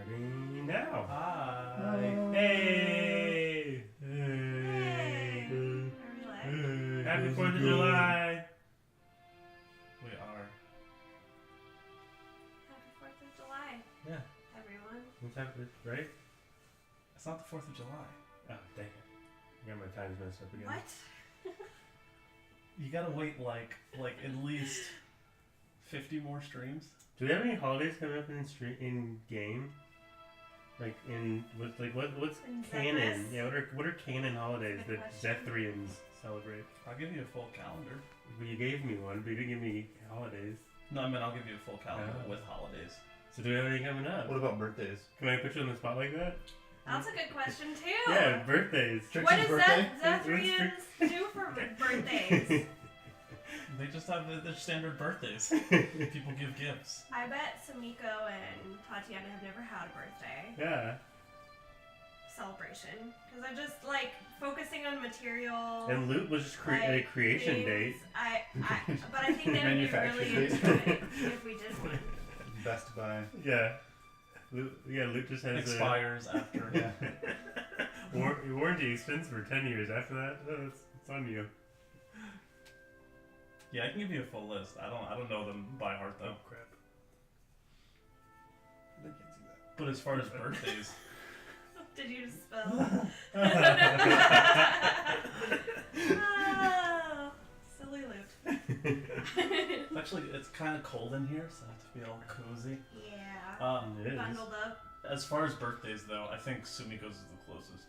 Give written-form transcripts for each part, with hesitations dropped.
Starting now. Hi. Hey! Hey! Are we live? Happy 4th of July! We are. Happy 4th of July, Yeah. everyone. What's happening, right? It's not the 4th of July. Oh, dang it. I got my times messed up again. What? You gotta wait like at least 50 more streams. Do we have any holidays coming up in game? Like what's In canon? Zethus? Yeah, what are canon holidays Good that question. Zethrians celebrate? I'll give you a full calendar. Well, you gave me one, but you didn't give me holidays. No, I mean I'll give you a full calendar Oh. with holidays. So do we have anything coming up? What about birthdays? Can I put you on the spot like that? That's a good question, too. Yeah, birthdays. What Trixie's does birthday? Zethrians do for birthdays? They just have their standard birthdays. People give gifts. I bet Samiko and Tatiana have never had a birthday Yeah. celebration. Because they're just, like, focusing on material. And loot was just like, a creation things. date. But I think they would be Manufacture really date. into it if we did one. Best Buy. Yeah. Loot just has Expires after. Yeah. warranty extends for 10 years. After that, it's on you. Yeah, I can give you a full list. I don't know them by heart though. Oh, crap. They can't see that. But as far as birthdays, Did you just spell? Oh, silly loot. it's kind of cold in here, so I have to be all cozy. Yeah. It is. Bundled up. As far as birthdays though, I think Sumiko's is the closest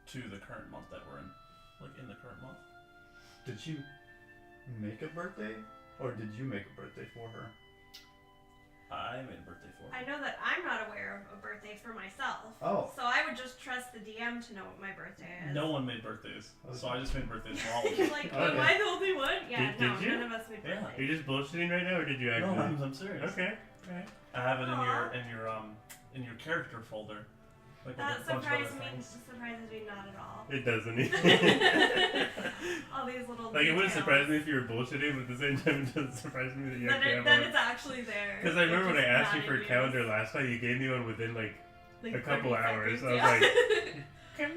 to the current month that we're in. Like in the current month. Did you make a birthday? Or did you make a birthday for her? I made a birthday for her. I know that I'm not aware of a birthday for myself. Oh. So I would just trust the DM to know what my birthday is. No one made birthdays, Okay. so I just made birthdays for all of You're you. like, Okay. am I the only one? Yeah, Did no, you? none of us made Yeah. Are birthdays. you just bullshitting right now, or did you No, actually? I'm serious. Okay. Alright. I have it Aw. in your character folder. Like That with a bunch of other surprises me not at all. It doesn't. All these little Like, it wouldn't details. surprise me if you were bullshitting, but at the same time, it doesn't surprise me that you actually have That one. it's actually there. Because I remember when I It's asked just you for a not in calendar use. last time, you gave me one within, like, Like a couple 30 hours. seconds, I was yeah. like, okay.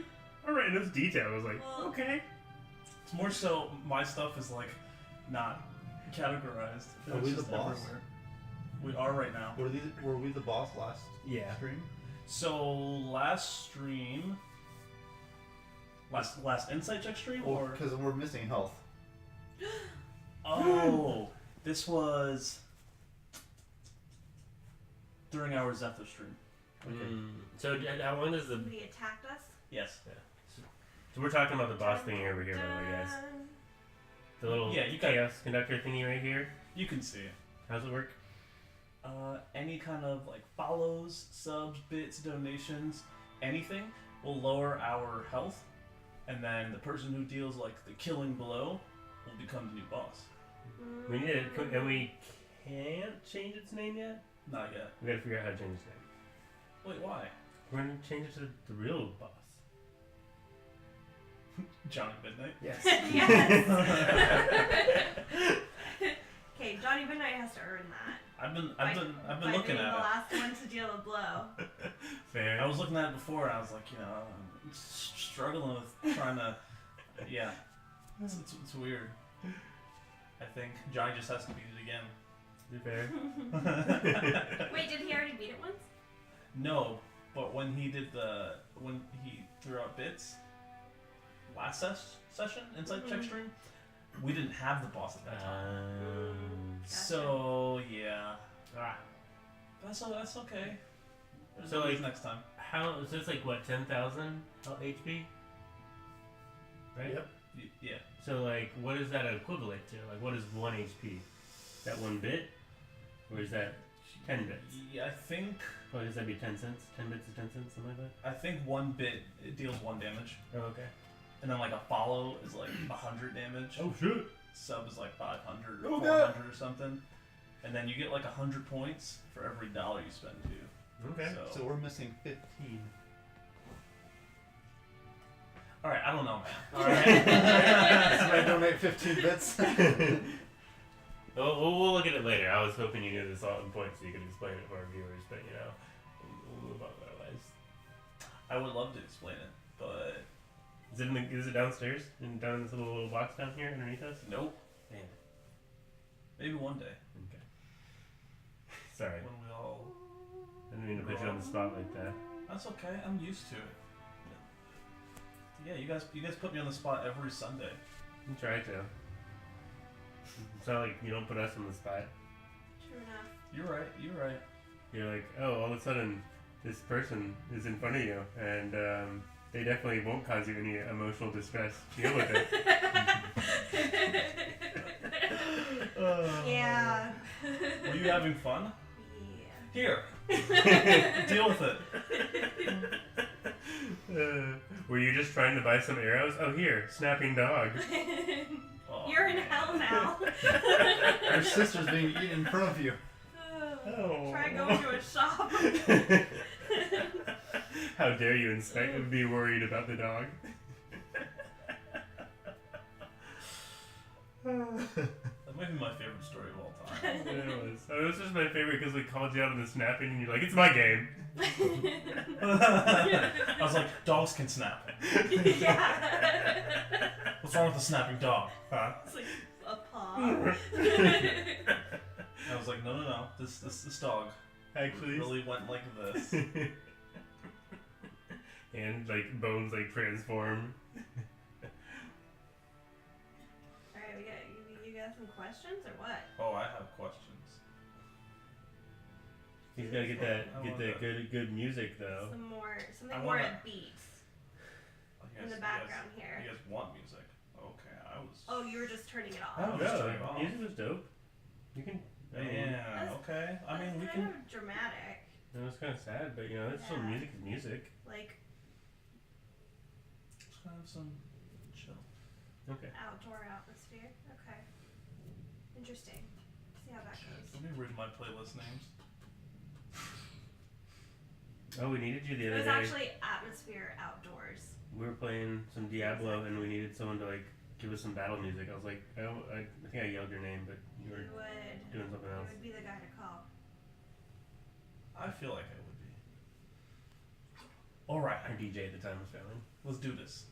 Alright, and it was detailed. I was like, Well- okay. It's more so my stuff is like not categorized. Are It's we the just boss? everywhere. We are right now. Were we the boss last Yeah. stream? So last stream, last insight check stream, or Because we're missing health. oh, this was during our Zephyr stream. So, how long does the... Somebody attacked us. Yes. So we're talking about the boss thingy over here, by the way, guys. Dun. The little Yeah, you got- chaos conductor thingy right here. You can see it. How's it work? Any kind of like follows, subs, bits, donations, anything will lower our health, and then the person who deals like the killing blow will become the new boss. We need it, and we can't change its name yet? Not yet. We gotta figure out how to change its name. Wait, why? We're gonna change it to the real boss. Johnny Midnight. Yes. Yes. Okay, Johnny Midnight has to earn that. I've been by looking being at the it. last one to deal a blow. Fair. I was looking at it before, and I was like, I'm struggling with trying to. Yeah, it's weird. I think Johnny just has to beat it again. Fair. Wait, did he already beat it once? No, but when he threw out bits last session inside check stream, we didn't have the boss at that time. Gotcha. So yeah, Ah. that's okay. There's So, always like, next time. How is this, like, what, 10,000 HP? Right? Yep. Yeah. So, like, what is that equivalent to? Like, what is 1 HP? That 1 bit? Or is that 10 bits? Yeah, I think Or does that be 10 cents? 10 bits is 10 cents, something like that? 1 bit it deals 1 damage, Oh, okay. and then like a follow is like 100 damage. Oh, shit! Sub is like 500 or Oh, 400 or something, and then you get like 100 points for every dollar you spend too. Okay. So we're missing 15. All right, I don't know, man. Alright. Somebody donate 15 bits. We'll look at it later. I was hoping you knew this all in points so you could explain it for our viewers, but you know, little about our lives. I would love to explain it, but Is it downstairs? Down in this little box down here underneath us? nope. Damn. Maybe one day Okay. Sorry. when we all. I didn't mean to put you on the spot like that. That's okay. I'm used to it. Yeah, you guys put me on the spot every Sunday. You try to. It's not like you don't put us on the spot. True enough. You're right. You're right. You're like, oh, all of a sudden, this person is in front of you, and they definitely won't cause you any emotional distress. Deal with it. Yeah. Were you having fun? Yeah. Here. Deal with it. Were you just trying to buy some arrows? Oh, here, snapping dog. Oh, You're in man. hell now. Your sister's being eaten in front of you. Oh. Try going to a shop. How dare you be worried about the dog? That might be my favorite story of all time. Yeah, it was just my favorite because we called you out on the snapping and you're like, it's my game. I was like, dogs can snap. Yeah. What's wrong with the snapping dog? Huh? It's like a paw. I was like, no. This dog Actually. really went like this. And like bones like transform. Alright, you got some questions or what? Oh, I have questions. He's gotta get that good music though. Something I more wanna- upbeat Oh, in the background here. You guys want music? Okay, I was. Oh, you were just turning it off. Oh, just turn it off. Music was dope. You can. Yeah. That's- Okay. I mean, we That's can. kind of dramatic. It was kind of sad, but you know, it's still Yeah. music is music. Like Let's have some chill. Okay. outdoor atmosphere. Okay. Interesting. See how that goes. Let me read my playlist names. Oh, we needed you the It other was day. actually atmosphere outdoors. We were playing some Diablo and we needed someone to like give us some battle music. I was like, I think I yelled your name, but you were doing something You else. would be the guy to call. I feel like I would be. All right. Our DJ at the time was failing. Let's do this.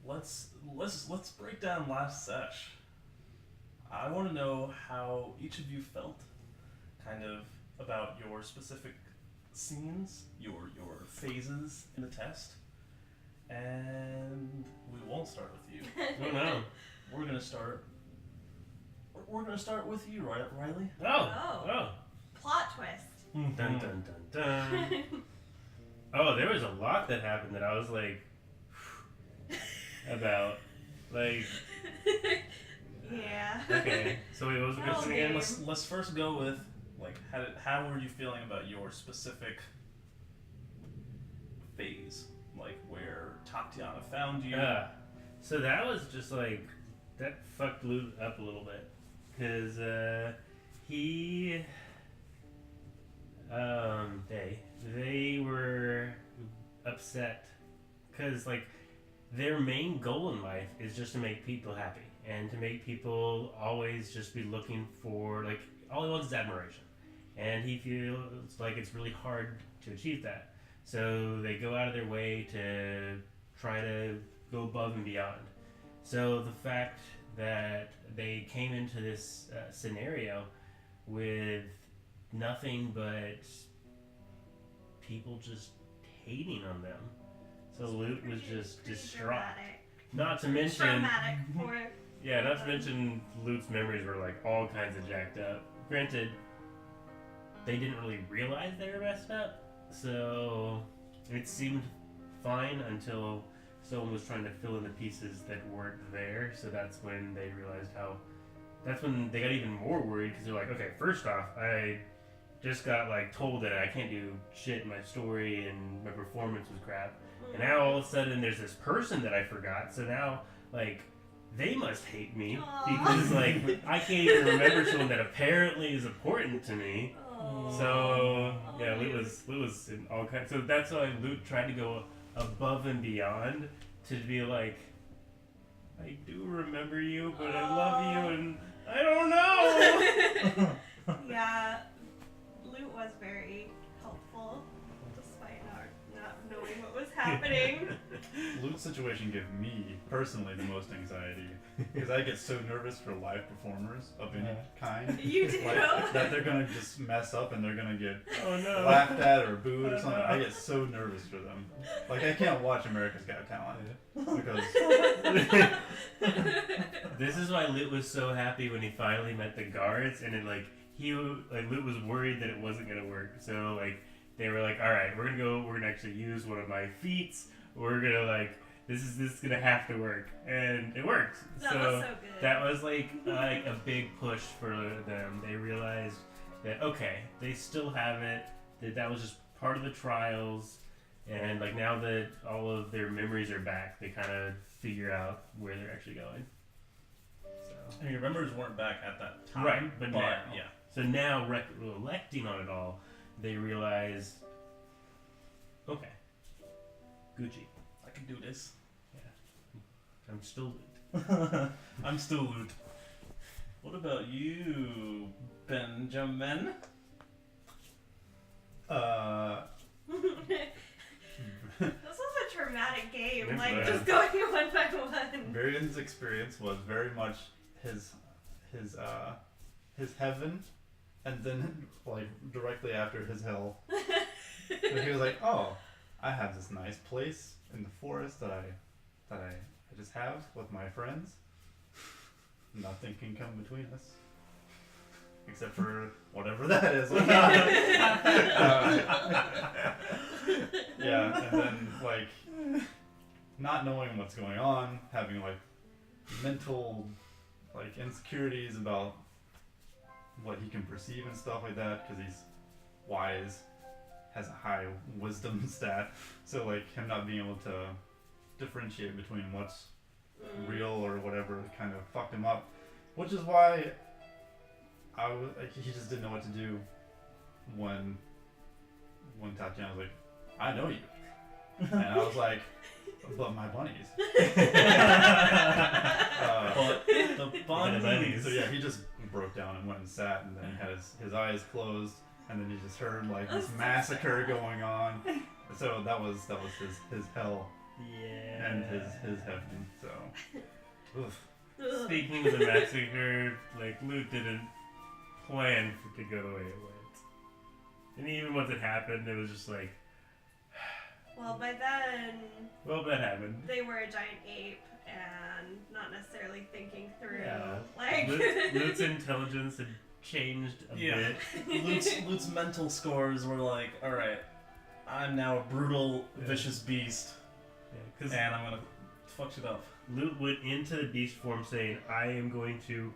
Let's break down last sesh. I want to know how each of you felt, kind of about your specific scenes, your phases in the test, and we won't start with you. Oh no. We're gonna start. We're gonna start with you, right, Riley? Oh. Plot twist. Dun dun dun dun. Oh, there was a lot that happened that I was like about. Like, Yeah. okay. So wait, what was the question again? Let's first go with like how were you feeling about your specific phase, like where Tatiana found you? So that was just like that fucked Luke up a little bit because they were upset because like their main goal in life is just to make people happy and to make people always just be looking for like all he wants is admiration, and he feels like it's really hard to achieve that. So they go out of their way to try to go above and beyond. So the fact that they came into this scenario with nothing but people just hating on them. So Luke was just Pretty distraught. dramatic. Not to mention, Traumatic for yeah, not to mention Luke's memories were like all kinds of jacked up. Granted, they didn't really realize they were messed up, so it seemed fine until someone was trying to fill in the pieces that weren't there. So that's when they realized how. That's when they got even more worried because they're like, okay, first off, I just got like told that I can't do shit in my story and my performance was crap. And now all of a sudden there's this person that I forgot. So now like they must hate me because like I can't even remember someone that apparently is important to me. So yeah, Luke was in all kinds. So that's why Luke tried to go above and beyond to be like, I do remember you, but I love you, and I don't know. Yeah, Luke was situation give me personally the most anxiety because I get so nervous for live performers of any kind. You do? Like, that they're gonna just mess up and they're gonna get Oh no. laughed at or booed or something. I get so nervous for them. Like I can't watch America's Got Talent because This is why Lut was so happy when he finally met the guards, and then Lut was worried that it wasn't gonna work. So like they were like, all right, we're gonna actually use one of my feats. We're gonna this is gonna have to work, and it worked. That was so good. That was like a big push for them. They realized that okay, they still have it. That was just part of the trials, and like now that all of their memories are back, they kind of figure out where they're actually going. So. And your members weren't back at that time. Right, but now. yeah. So now, reflecting on it all, they realize, okay, Gucci, I can do this. I'm still Lut. I'm still Lut. What about you, Benjamin? This was a traumatic game, It like was. just going one by one. Varian's experience was very much his heaven, and then like directly after his hell. So he was like, "Oh, I have this nice place in the forest that I just have with my friends. Nothing can come between us, except for whatever that is." Yeah, and then like not knowing what's going on, having like mental like insecurities about what he can perceive and stuff like that, because he's wise, has a high wisdom stat, so like him not being able to differentiate between what's real or whatever kind of fucked him up, which is why he just didn't know what to do when Tatiana was like, "I know you," and I was like, "But my bunnies." But the bunnies. So yeah, he just broke down and went and sat, and then had his eyes closed, and then he just heard like this massacre going on. So that was his hell Yeah. and his heaven. So, oof. Speaking of the massacre, like Lut didn't plan for it to go the way it went, and even once it happened, it was just like, Well, by then well, that happened. they were a giant ape and not necessarily thinking through. Yeah. Like Lut's intelligence had changed a Yeah. bit. Lut's mental scores were like, alright, I'm now a brutal, vicious beast, Because and I'm gonna fuck shit up. Lut went into the beast form saying, I am going to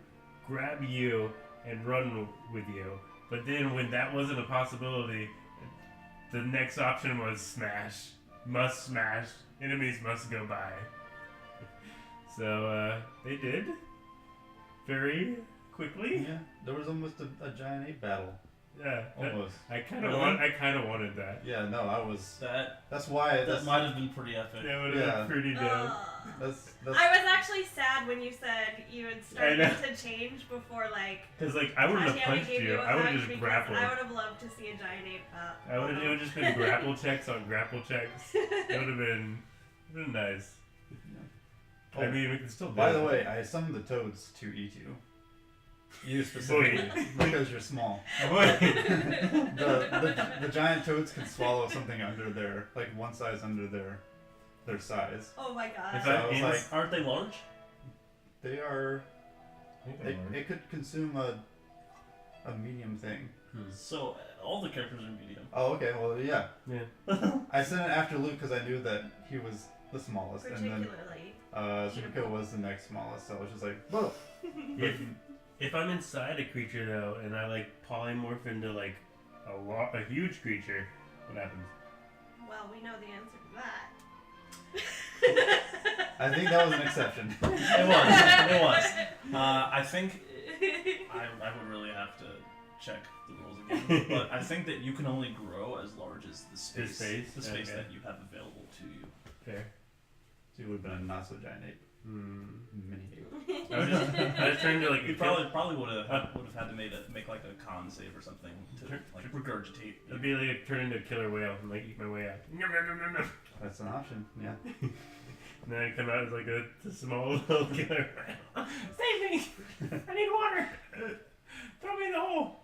grab you and run with you. But then when that wasn't a possibility, the next option was smash. Must smash. Enemies must go by. So, they did. Very quickly. Yeah, there was almost a giant ape battle. Yeah. Almost. I kind of Really? wanted that. Yeah, no, I was. That That's why. that might have been pretty epic. That would have Yeah. been pretty dope. That's. I was actually sad when you said you had started know. to change before, like, Because, like, I wouldn't have Tatiana punched gave you. a I would hug have just because grappled. I would have loved to see a giant ape It would have just been grapple checks on grapple checks. It would have been nice. I mean, we can still do By it. the way, I summoned the toads to eat you. You specifically, because you're small. The giant toads can swallow something under their, like one size under their size. Oh my god. If So I- I was in- like, Aren't they large? they are. I think that works. It could consume a medium thing. So all the characters are medium. Oh, okay. Well, yeah. Yeah. I sent it after Luke because I knew that he was the smallest, and then Particularly. Zuko was the next smallest. So I was just like, whoa. If I'm inside a creature though, and I like polymorph into like a huge creature, what happens? Well, we know the answer to that. I think that was an exception. It was. I think I would really have to check the rules again, but I think that you can only grow as large as the space, Okay. that you have available to you. Fair. So he would have been a not so giant ape, mini ape. I was trying to like. You probably would have had to make like a con save or something to like regurgitate. It'd be like turn into a killer whale and like eat my way out. Nom, nom, nom, nom, nom. That's an option. Yeah. And then I come out as like a small little killer. Save me! I need water! Throw me in the hole!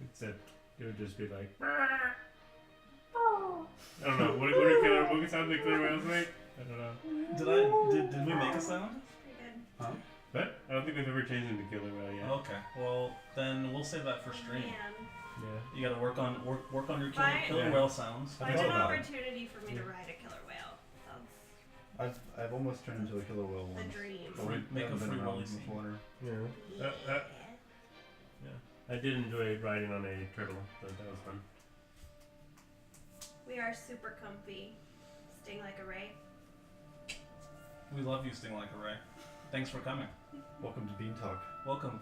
Except it would just be like. I don't know. What sound the killer whales make? I don't know. Did we make a sound? Pretty good. Huh? But I don't think we've ever changed into killer whale yet. Okay. Well, then we'll save that for stream. Man. Yeah. You gotta work on your Fine. killer Yeah. whale sounds. I Find thought an about it. opportunity for me to Yeah. ride a killer whale. That's I've almost turned into a killer whale the once. dream. But we Make a haven't been free around willy this scene. water. Yeah. Yeah. I did enjoy riding on a turtle. That was fun. We are super comfy. Sting like a ray. We love you, Sting Like a Ray. Thanks for coming. Welcome to Bean Talk. Welcome.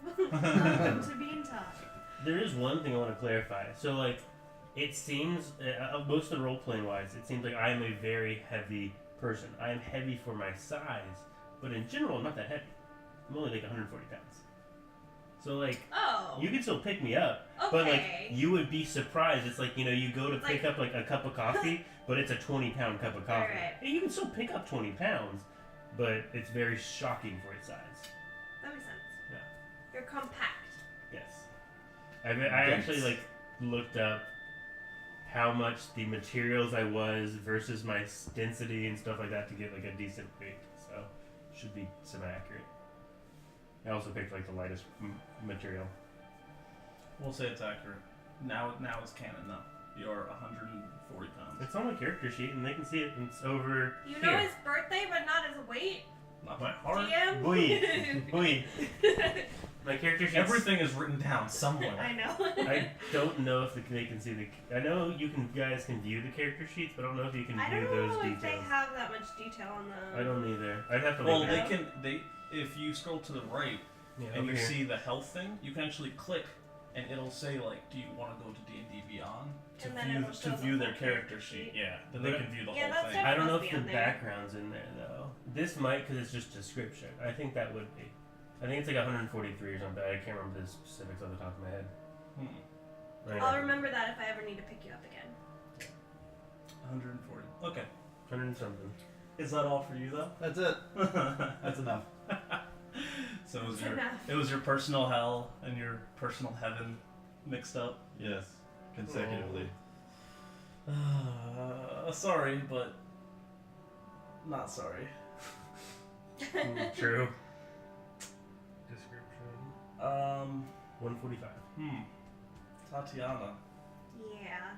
Welcome to Bean Talk. There is one thing I want to clarify. So, like, it seems, most of the role playing wise, it seems like I am a very heavy person. I am heavy for my size, but in general, I'm not that heavy. I'm only like 140 pounds. So, like, Oh. you can still pick me up, Okay. but, like, you would be surprised. It's like, you go to It's pick like- up, like, a cup of coffee, but it's a 20-pound cup of coffee. Alright. And you can still pick up 20 pounds, but it's very shocking for its size. That makes sense. Yeah. You're compact. Yes. I actually like looked up how much the materials I was versus my density and stuff like that to get like a decent weight. So should be semi-accurate. I also picked like the lightest material. We'll say it's accurate. Now it's canon though. You're 140 pounds. It's on my character sheet and they can see it. And it's over You here. know his birthday, but not his weight. Not by heart. DM. Boy. My character sheet. Everything is written down somewhere. I know. I don't know if they can see the. I know guys can view the character sheets, but I don't know if you can I view don't those know details. if they have that much detail on them. I don't either. I'd have to Well, look it up. if you scroll to the right Yeah, and over you here. see the health thing, you can actually click and it'll say like, do you want to go to D&D Beyond to And then it'll show the view their full character character sheet? sheet. Yeah, then But- they can view the Yeah, whole that's thing. I don't know must if be the on there. background's in there though. This might because it's just description. I think that would be. I think it's like 143 or something. I can't remember the specifics off the top of my head. Right I'll now. remember that if I ever need to pick you up again. 140. Okay. 100 and something. Is that all for you though? That's it. That's enough. So It's enough. it was your personal hell and your personal heaven mixed up. Yes. Consecutively. Sorry, but not sorry. True. Description. 145. Tatiana. Yeah.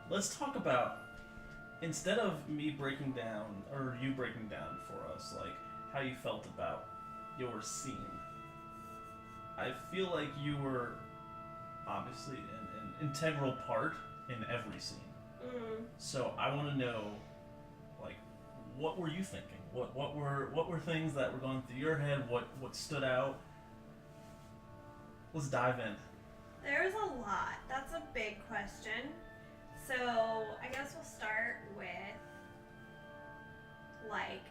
Let's talk about, instead of me breaking down, or you breaking down for us, like, how you felt about your scene. I feel like you were obviously an integral part in every scene. Mm. So I want to know, like, what were you thinking? What were things that were going through your head? What stood out? Let's dive in. There's a lot. That's a big question. So I guess we'll start with like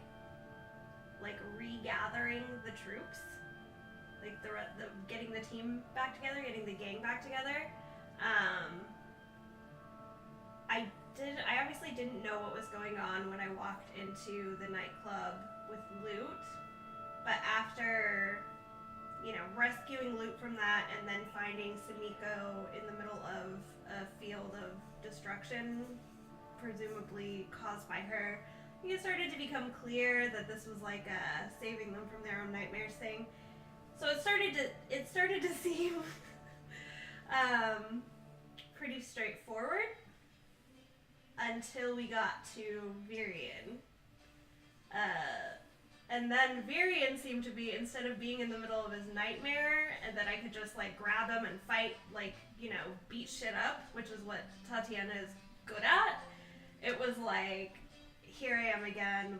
regathering the troops, like the getting the team back together, getting the gang back together. I obviously didn't know what was going on when I walked into the nightclub with loot, but after, rescuing loot from that and then finding Samiko in the middle of a field of destruction, presumably caused by her, it started to become clear that this was like saving them from their own nightmares thing. So it started to seem pretty straightforward until we got to Virion. And then Virion seemed to be, instead of being in the middle of his nightmare and that I could just grab him and fight, beat shit up, which is what Tatiana is good at, it was like, here I am again,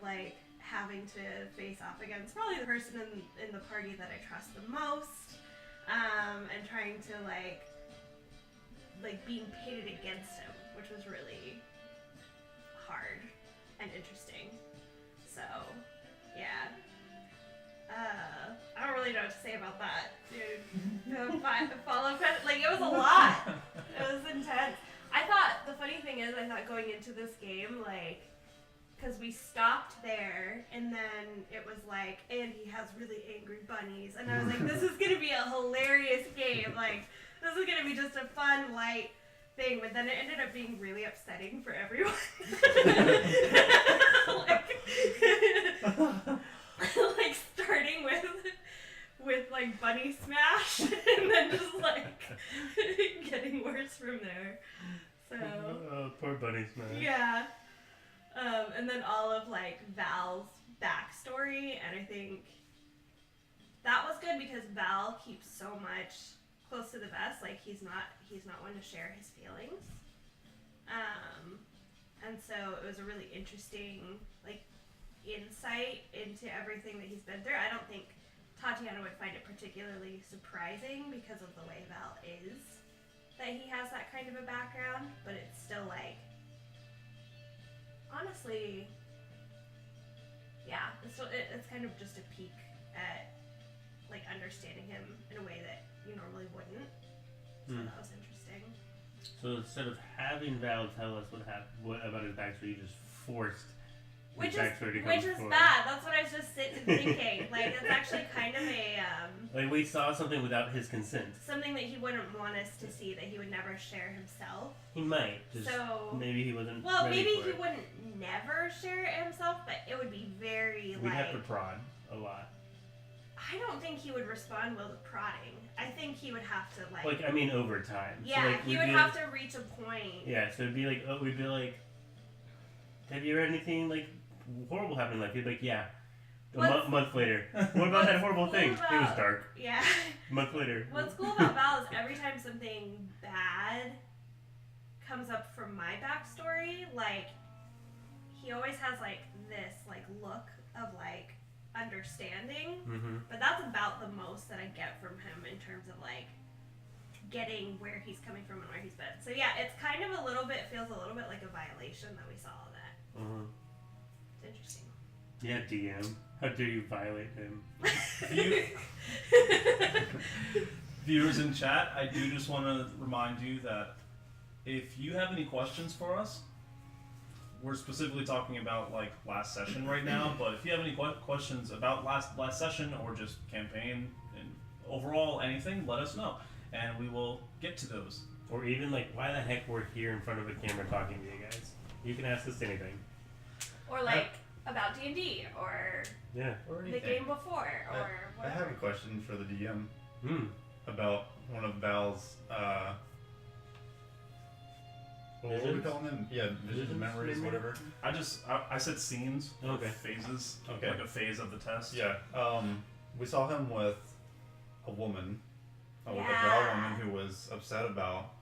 having to face off against probably the person in the party that I trust the most, and trying to being pitted against him, which was really hard and interesting. So, yeah. I don't really know what to say about that, dude. the follow credit. Like, it was a lot. It was intense. I thought, the funny thing is, I thought going into this game, like, because we stopped there, and then it was like, and he has really angry bunnies. And I was like, this is going to be a hilarious game. Like, this is going to be just a fun, light thing. But then it ended up being really upsetting for everyone. like starting with like bunny smash, and then just like getting worse from there. So poor bunny smash. yeah. And then all of like Val's backstory, and I think that was good because Val keeps so much close to the vest. Like he's not one to share his feelings. And so it was a really interesting like insight into everything that he's been through. I don't think Tatiana would find it particularly surprising because of the way Val is, that he has that kind of a background, but it's still like, honestly, yeah, it's kind of just a peek at like understanding him in a way that you normally wouldn't. So that was interesting. So instead of having Val tell us what about his backstory, you just forced Which his backstory to come is forward. bad. That's what I was just sitting thinking. Like, it's actually kind of a Like we saw something without his consent. something that he wouldn't want us to see, that he would never share himself. He might. Just So maybe he wasn't. well, ready maybe for he it. wouldn't never share it himself, but it would be very We'd like. have to prod a lot. I don't think he would respond well to prodding. I think he would have to like. Like I mean, over time. Yeah, so, like, he we'd would be have like, to reach a point. Yeah, so it'd be like, we'd be like, have you ever had anything like horrible happen in life? He'd be like, yeah. Month later. What about that horrible cool thing? It was about- dark. Yeah. Month later. What's cool about Val is every time something bad comes up from my backstory, like he always has like this like look of like understanding, Mm-hmm. but that's about the most that I get from him in terms of like getting where he's coming from and where he's been. So yeah, it's kind of feels a little bit like a violation that we saw all that. Uh-huh. It's interesting. Yeah, DM. How dare you violate him? Viewers in chat, I do just want to remind you that if you have any questions for us, we're specifically talking about like last session right now, but if you have any questions about last session or just campaign and overall anything, let us know and we will get to those. Or even like, why the heck we're here in front of a camera talking to you guys? You can ask us anything. Or like about D&D or Yeah. Or the anything. game before or I whatever. have a question for the DM Hmm. about one of Val's. What are we Visions? calling them? Yeah, visions, Visions, memories, maybe? whatever. I said scenes, or Okay. phases, Okay. like a phase of the test. Yeah. We saw him with a woman, with a Val Yeah. woman who was upset about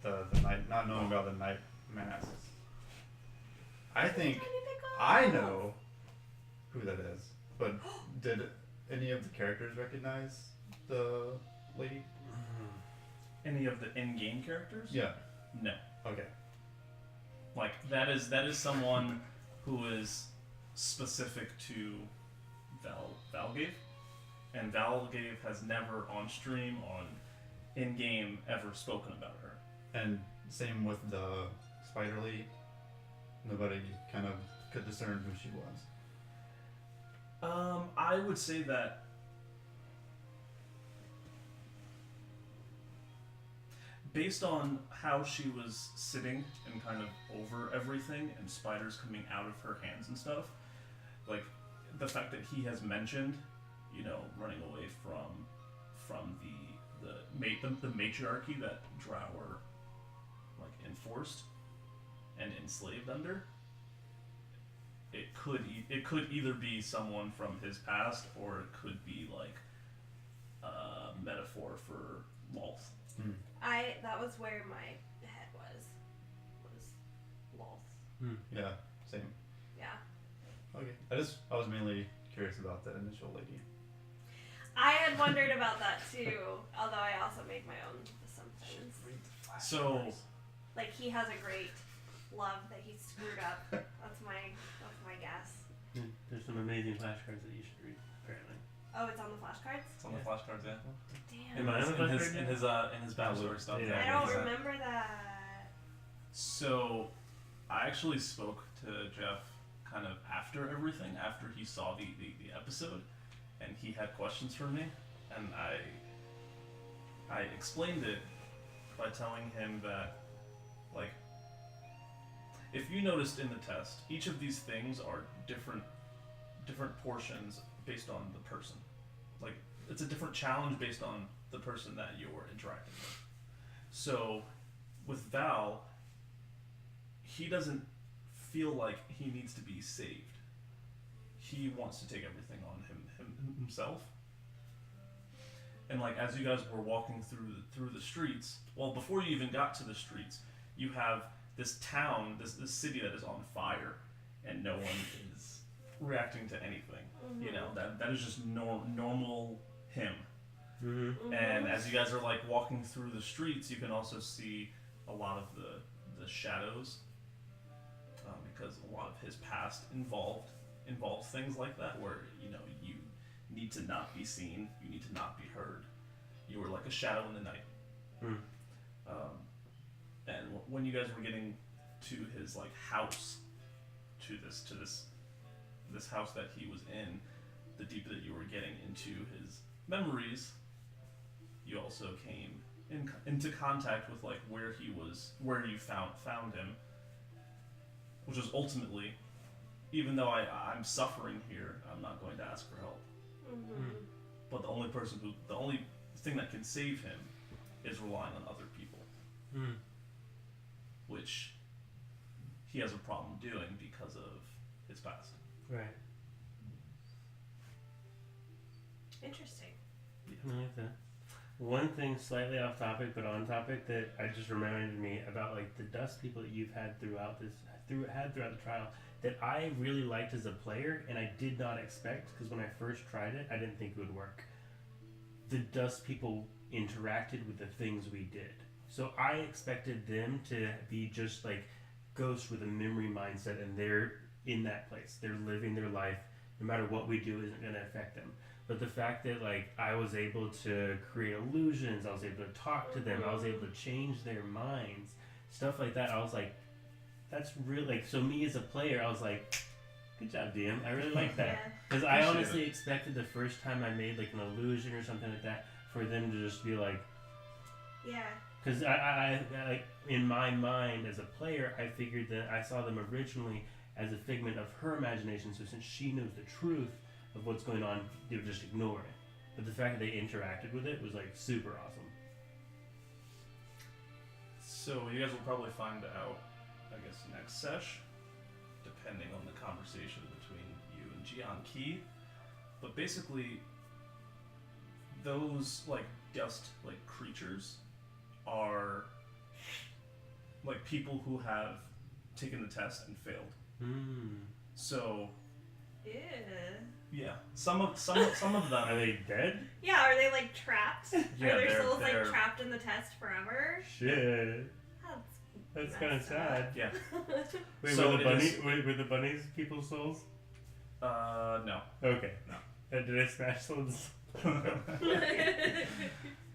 the night, not knowing about the night masks. I think Tiny pickle. I know who that is, but did any of the characters recognize the lady? Any of the in-game characters? Yeah. No. Okay. Like that is someone who is specific to Valgave, and Valgave has never on stream, on in-game, ever spoken about her. And same with the Spiderly. Nobody kind of could discern who she was. I would say that based on how she was sitting and kind of over everything and spiders coming out of her hands and stuff, like the fact that he has mentioned, running away from the matriarchy that Drow were like enforced and enslaved under. It could either be someone from his past, or it could be like a metaphor for Lolth. That was where my head was Lolth. Yeah, same. Yeah. Okay. I was mainly curious about the initial lady. I had wondered about that too, although I also made my own assumptions. So Like he has a great love that he screwed up. That's my guess. There's some amazing flashcards that you should read, apparently. Oh, it's on the flashcards? It's on the flashcards, yeah. Damn. Am I on the in his flashcard? in his backstory stuff. Yeah. I yeah, don't he's, remember that. So, I actually spoke to Jeff kind of after everything, after he saw the episode, and he had questions for me, and I explained it by telling him that, like, if you noticed in the test, each of these things are different portions based on the person. Like, it's a different challenge based on the person that you're interacting with. So, with Val, he doesn't feel like he needs to be saved. He wants to take everything on himself. And like, as you guys were walking through the streets, well, before you even got to the streets, you have this town, this city that is on fire, and no one is reacting to anything. Mm-hmm. You know, that is just normal him. Mm-hmm. Mm-hmm. And as you guys are like walking through the streets, you can also see a lot of the shadows, because a lot of his past involves things like that, where you know you need to not be seen, you need to not be heard. You were like a shadow in the night. Mm. And when you guys were getting to his like house, to this house that he was in, the deeper that you were getting into his memories, you also came into contact with like where you found him, which was ultimately, even though I'm suffering here, I'm not going to ask for help. Mm-hmm. But the only thing that can save him is relying on other people, Mm. which he has a problem doing because of his past. Right. Interesting. I like that. One thing slightly off topic but on topic that I just reminded me about, like the dust people that you've had throughout the trial that I really liked as a player, and I did not expect, because when I first tried it I didn't think it would work. The dust people interacted with the things we did, so I expected them to be just like ghosts with a memory mindset, and they're in that place, they're living their life, no matter what we do isn't going to affect them. But the fact that like I was able to create illusions, I was able to talk to them, I was able to change their minds, stuff like that, I was like, that's really, like, so me as a player, I was like, good job, DM, I really like that. Yeah. Because I honestly expected the first time I made like an illusion or something like that for them to just be like, Yeah. because I like in my mind as a player, I figured that I saw them originally as a figment of her imagination, so since she knows the truth of what's going on, they would just ignore it. But the fact that they interacted with it was like super awesome. So you guys will probably find out, I guess, next sesh, depending on the conversation between you and Gian Key. But basically, those like dust like creatures are like people who have taken the test and failed. So Ew. yeah, some of them Are they dead? Yeah, are they like trapped? Yeah, are their they're- souls they're- like trapped in the test forever? Shit. That's That's kind of messed up. sad. yeah. Wait, So were the it bunny? is- Were the bunnies people's souls? No. Okay. No. Did I smash souls?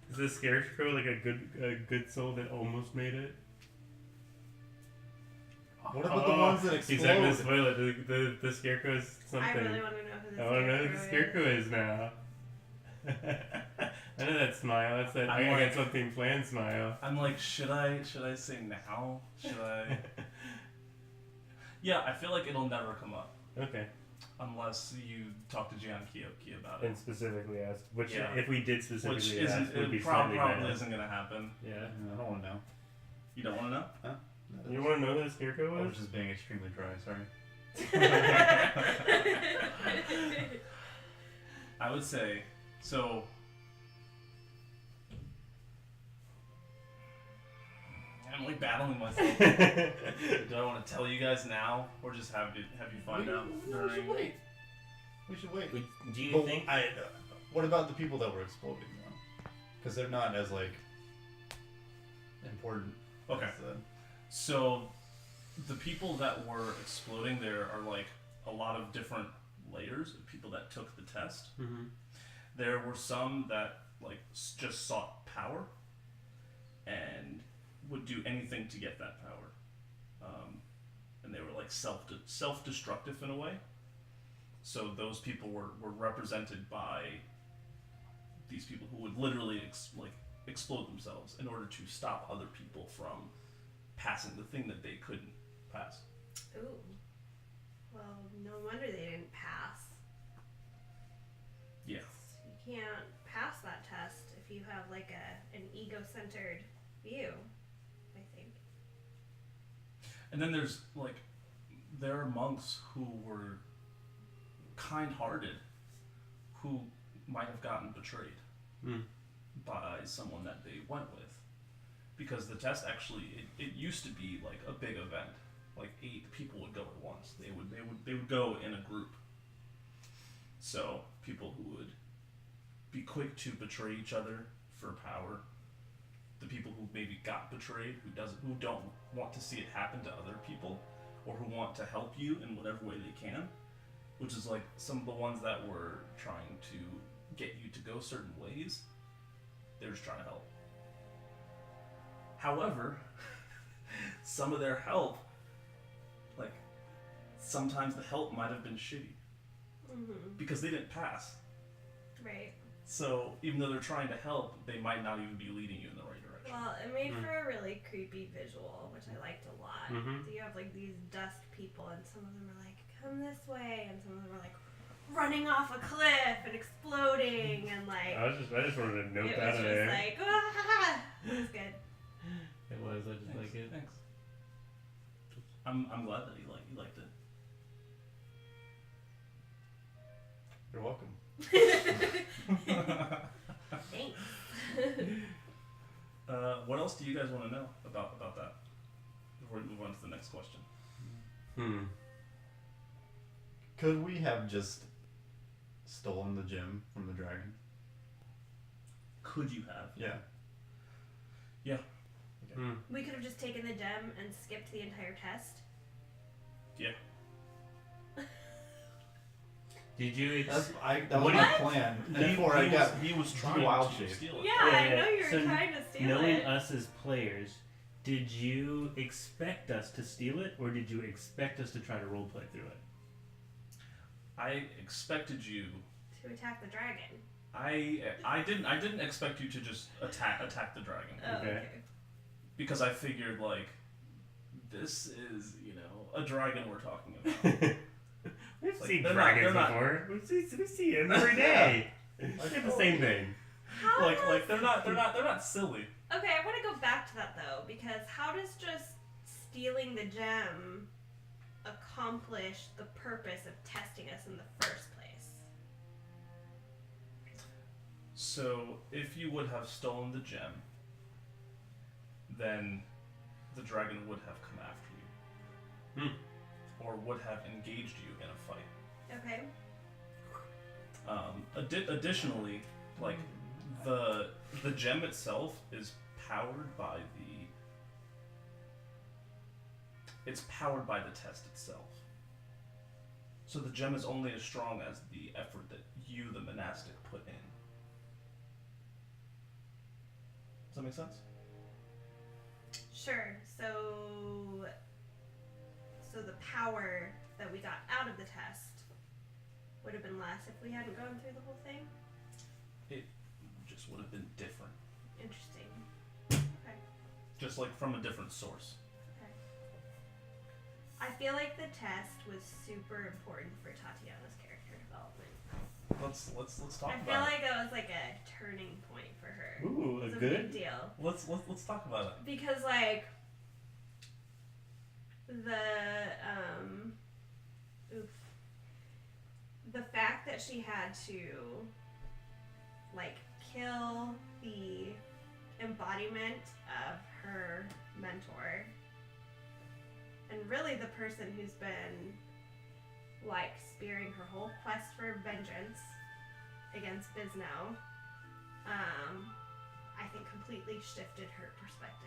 Is the scarecrow like a good soul that almost made it? What about the ones that He's not gonna explode? spoil it. The scarecrow is something. I really want to know who I the want to know who the scarecrow scarecrow is now. I know that smile. That's that. I'm I like- got something planned smile. I'm like, should I say now? Should I? Yeah, I feel like it'll never come up Okay. unless you talk to Gian Key about And it, specifically asked, which Yeah. if we did which specifically isn't ask, would be it slightly probably bad. isn't gonna happen. Yeah. I don't want to know. You don't want to know? You want to know who the scarecrow I was? was just being extremely dry. Sorry. I would say so. I'm like battling myself. Do I want to tell you guys now, or just have you find out We during? should wait. We should wait. Do you But think? what about the people that were exploding though? Because they're not as like important. Okay. as the- So, the people that were exploding there are like a lot of different layers of people that took the test. Mm-hmm. There were some that like just sought power and would do anything to get that power, and they were like self-destructive in a way. So those people were represented by these people who would literally explode themselves in order to stop other people from passing the thing that they couldn't pass. Ooh. Well, no wonder they didn't pass. Yeah. You can't pass that test if you have like an ego-centered view, I think. And then there are monks who were kind-hearted, who might have gotten betrayed by someone that they went with, because the test actually it used to be like a big event, like 8 people would go at once. They would go in a group. So people who would be quick to betray each other for power, the people who maybe got betrayed, who don't want to see it happen to other people, or who want to help you in whatever way they can, which is like some of the ones that were trying to get you to go certain ways. They're just trying to help. However, some of their help, like sometimes the help might have been shitty because they didn't pass. Right. So even though they're trying to help, they might not even be leading you in the right direction. Well, it made for a really creepy visual, which I liked a lot. So you have like these dust people, and some of them are like, "Come this way," and some of them are like running off a cliff and exploding, and like I just wanted to note it that was in just there. like, ah! It was good. It was. I just like it. Thanks. I'm glad that you liked it. You're welcome. Thanks. What else do you guys want to know about that before we move on to the next question? Could we have just stolen the gem from the dragon? Could you have? Yeah. We could have just taken the gem and skipped the entire test. Yeah. Did you? That was What my do you- plan. Before I got he was trying wild to shape. steal it. Yeah, I know you were so trying to steal knowing it. us as players, did you expect us to steal it, or did you expect us to try to roleplay through it? I expected you. To attack the dragon. I didn't expect you to just attack the dragon, Oh, Okay. okay. because I figured like this is a dragon we're talking about. We've Like, seen they're dragons not- before. We see them every day. It's the same thing. How like does- they're not silly. Okay, I want to go back to that though, because how does just stealing the gem accomplish the purpose of testing us in the first place? So if you would have stolen the gem, then the dragon would have come after you, or would have engaged you in a fight. Okay. Additionally, like the gem itself is powered by it's powered by the test itself. So the gem is only as strong as the effort that you, the monastic, put in. Does that make sense? Sure. So the power that we got out of the test would have been less if we hadn't gone through the whole thing. It just would have been different. Interesting. Just like from a different source. I feel like the test was super important for Tatiana's character development. Let's talk I about feel it. like that was like a turning point for her. Ooh, It was a good. big deal. Let's talk about it. Because like the fact that she had to like kill the embodiment of her mentor, and really the person who's been like spearing her whole quest for vengeance against Bizno, I think completely shifted her perspective.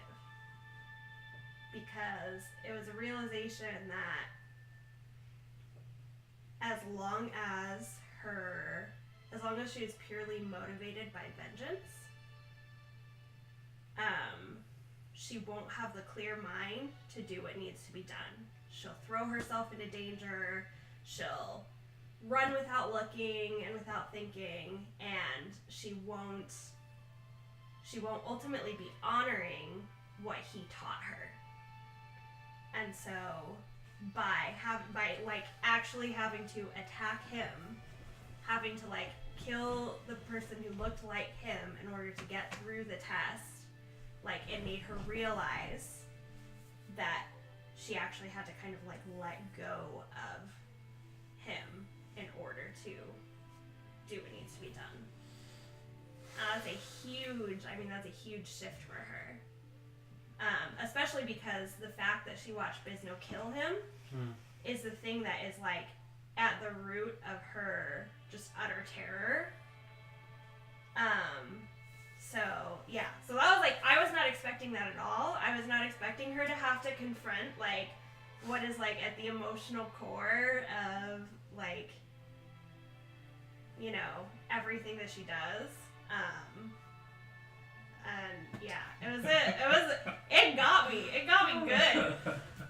Because it was a realization that as long as her as long as she is purely motivated by vengeance, she won't have the clear mind to do what needs to be done. She'll throw herself into danger, she'll run without looking and without thinking, and she won't ultimately be honoring what he taught her. And so by like actually having to attack him, having to like kill the person who looked like him in order to get through the test, like it made her realize that she actually had to kind of like let go of him in order to do what needs to be done. That's a huge shift for her. Especially because the fact that she watched Bizno kill him is the thing that is like at the root of her just utter terror. So that was like, I was not expecting that at all. I was not expecting her to have to confront like what is like at the emotional core of like, you know, everything that she does. And yeah, it got me good.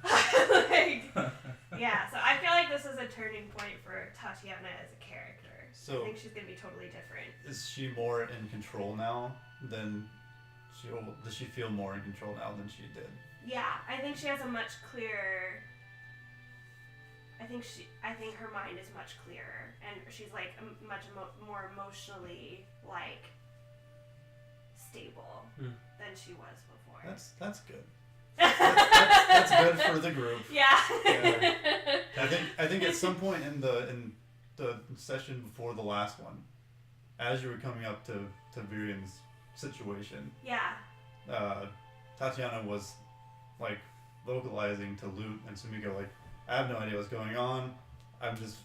Like, yeah, so I feel like this is a turning point for Tatiana as a character. So I think she's gonna be totally different. is she more in control now than does she feel more in control now than she did? Yeah, I think she has a much clearer. I think her mind is much clearer, and she's like much more emotionally like stable than she was before. That's good. That's good for the group. Yeah. I think at some point in the session before the last one, as you were coming up to Virian's situation, Yeah. Tatiana was like vocalizing to Lute and Sumiko like, I have no idea what's going on. I'm just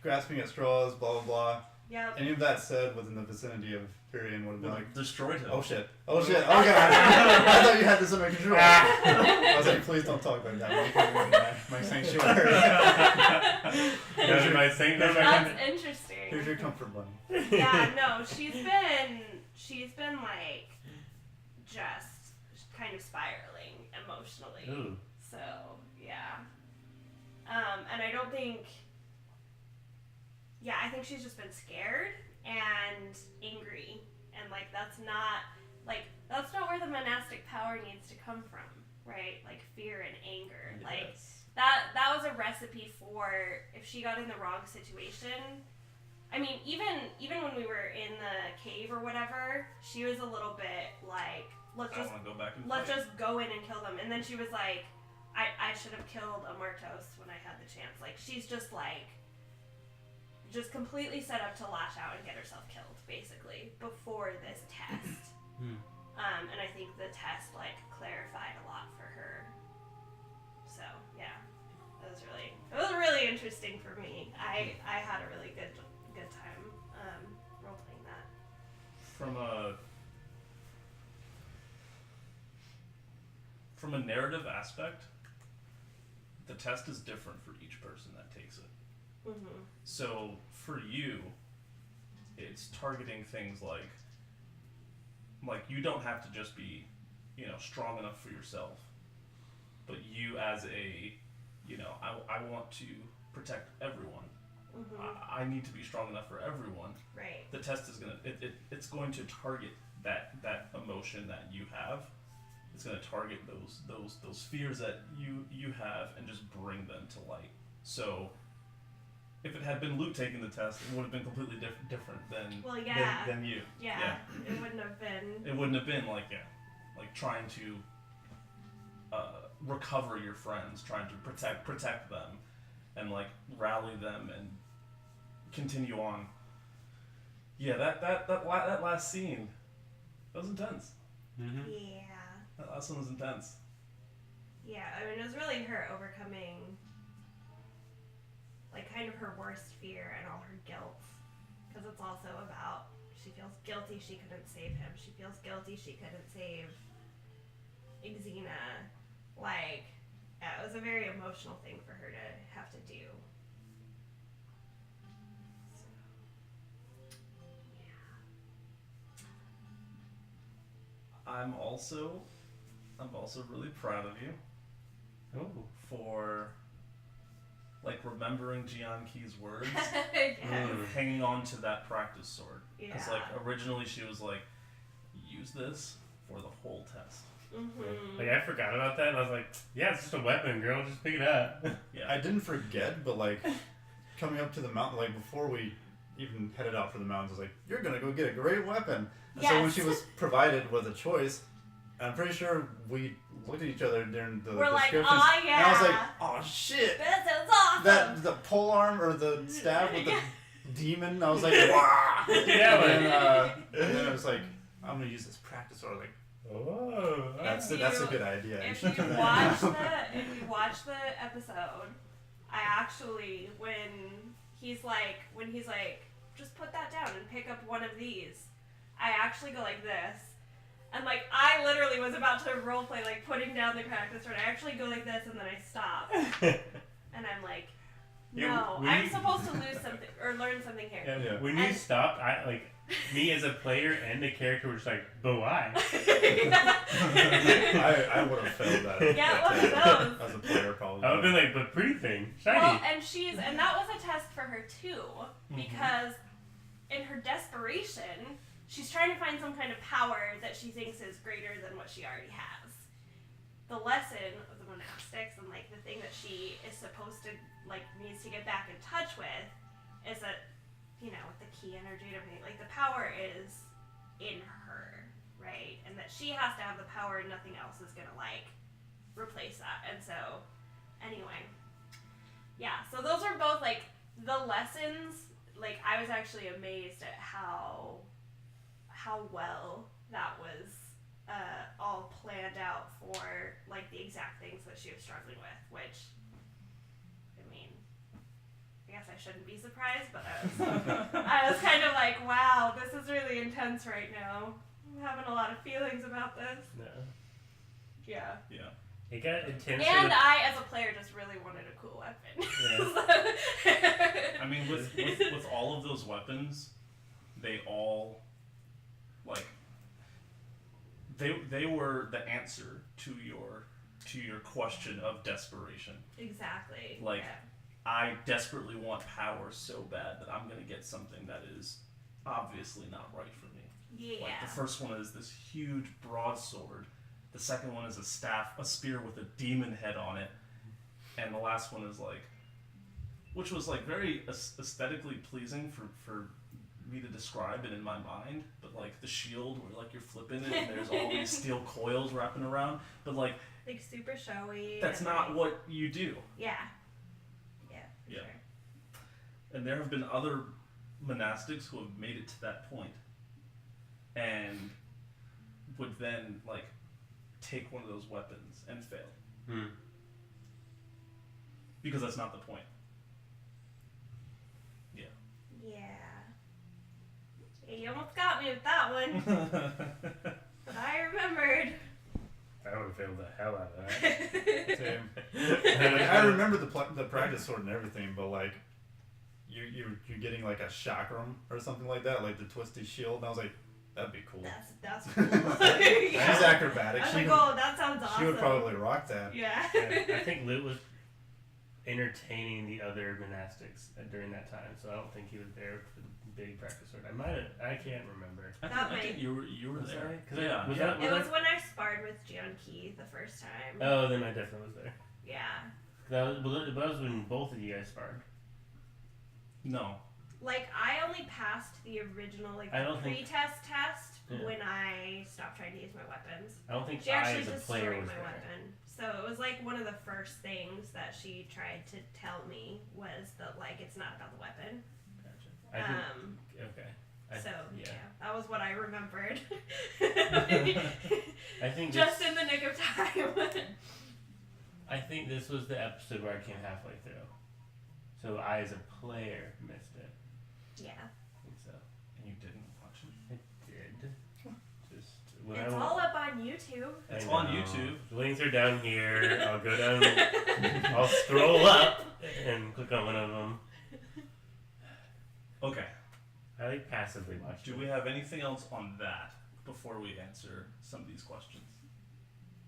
grasping at straws, blah blah blah. Yep. Any of that said within the vicinity of Virian would have been like, destroyed him. oh shit, oh god. I thought you had this under control. I was like, please don't talk like that. My sanctuary. That's interesting. Here's your comfort bunny. Yeah, no, she's been like just kind of spiraling emotionally. Ooh. So yeah. And I don't think. Yeah, I think she's just been scared and angry, and like that's not where the monastic power needs to come from, right? Like fear and anger. Yes. Like that was a recipe for if she got in the wrong situation. I mean, even when we were in the cave or whatever, she was a little bit like, let's just go in and kill them. And then she was like, I should have killed Amartos when I had the chance. Like she's just completely set up to lash out and get herself killed, basically, before this test. And I think the test like clarified a lot for her. So yeah, it was really interesting for me. I had a really good time role playing that. From a narrative aspect, the test is different for each person that takes it. Mm-hmm. So for you, it's targeting things like you don't have to just be, strong enough for yourself, but you as a, I want to protect everyone. Mm-hmm. I need to be strong enough for everyone. Right. The test is it's going to target that emotion that you have. It's going to target those fears that you have and just bring them to light. So if it had been Luke taking the test, it would have been completely different than you. Yeah. It wouldn't have been. It wouldn't have been like trying to recover your friends, trying to protect them, and like rally them and continue on. Yeah, that last scene, that was intense. Mm-hmm. Yeah. That last one was intense. Yeah, I mean, it was really her overcoming, like, kind of her worst fear and all her guilt. Because it's also about, she feels guilty she couldn't save him. She feels guilty she couldn't save Xena. Like, yeah, it was a very emotional thing for her to have to do. So. I'm also really proud of you Oh. for like remembering Jianqi's words, Yes. hanging on to that practice sword. Yeah. Because like originally she was like, use this for the whole test. Mm-hmm. Like I forgot about that, and I was like, "Yeah, it's just a weapon, girl. Just pick it up." Yeah. I didn't forget, but like coming up to the mountain, like before we even headed out for the mountains, I was like, "You're gonna go get a great weapon." And so when Yes. she was provided with a choice, I'm pretty sure we looked at each other during the We're like, descriptions, "Aw, and I was like, yeah. "Oh shit!" That sounds awesome. That the pole arm or the staff with the demon. I was like, "Wow!" Yeah, and then I was like, "I'm gonna use this practice sword." Like, Oh. that's If that's a you- good idea. I If should you do that. watch the episode, I actually when he's like just put that down and pick up one of these, I actually go like this. And like I literally was about to roleplay like putting down the practice sword. I actually go like this and then I stop. And I'm like, Yeah, no, when I'm you- supposed to lose something or learn something here. Yeah, Yeah. when you And- stopped, I like me as a player and the character were just like, "But why?" I would have failed that. Yeah, that one of test those. as a player, probably. I would have been like, "But pretty thing, shiny." Well, and that was a test for her too, because in her desperation, she's trying to find some kind of power that she thinks is greater than what she already has. The lesson of the monastics and like the thing that she is supposed to like needs to get back in touch with is that, you know, with the key energy and everything, like the power is in her, right? And that she has to have the power and nothing else is gonna like replace that. And so anyway, yeah, so those are both like the lessons. Like I was actually amazed at how well that was all planned out for like the exact things that she was struggling with, which I mean, I guess I shouldn't be surprised, but I was kind of like, wow, this is really intense right now. I'm having a lot of feelings about this. No. Yeah. Yeah. It got intense. And I, as a player, just really wanted a cool weapon. I mean, with all of those weapons, they all like they were the answer to your question of desperation. Exactly. Like, yeah. I desperately want power so bad that I'm gonna get something that is obviously not right for me. Yeah. Like the first one is this huge broadsword. The second one is a spear with a demon head on it, and the last one is like, which was like very aesthetically pleasing for me to describe it in my mind. But like the shield, where like you're flipping it, and there's all these steel coils wrapping around. But like Like super showy. that's and, not like, what you do. Yeah. Yeah. For Yeah. Sure. And there have been other monastics who have made it to that point, and would then like take one of those weapons and fail. Hmm. Because that's not the point. Yeah. Yeah. You almost got me with that one, but I remembered. I would have failed the hell out of that. Same. Like, I remember the practice sword and everything, but like you're getting like a chakram or something like that, like the twisted shield. And I was like, that'd be cool. That's cool. She's Yeah. acrobatic. I was She like, would, oh, that sounds awesome. she would probably rock that. Yeah. I think Lute was entertaining the other monastics during that time, so I don't think he was there for the big practice sword. I can't remember. I think you were Was there. I? 'Cause Yeah. was yeah. that- It was when I sparred with Jianqi the first time. Oh, then I definitely was there. Yeah. That was when both of you guys sparred. No. Like, I only passed the original, like, I don't think- pre-test test Yeah. when I stopped trying to use my weapons. I don't think She I actually as a player destroyed was my there. weapon. So it was like one of the first things that she tried to tell me was that, like, it's not about the weapon. Gotcha. I think, okay. So, yeah. that was what I remembered. I think Just this, in the nick of time. I think this was the episode where I came halfway through. So I, as a player, missed it. Yeah. I think so. And you didn't watch it. I did. Just when It's I all up on YouTube. I It's on know. YouTube. The links are down here. I'll go down. I'll scroll up and click on one of them. Okay. I like passively watch. Do them. we have anything else on that? before we answer some of these questions?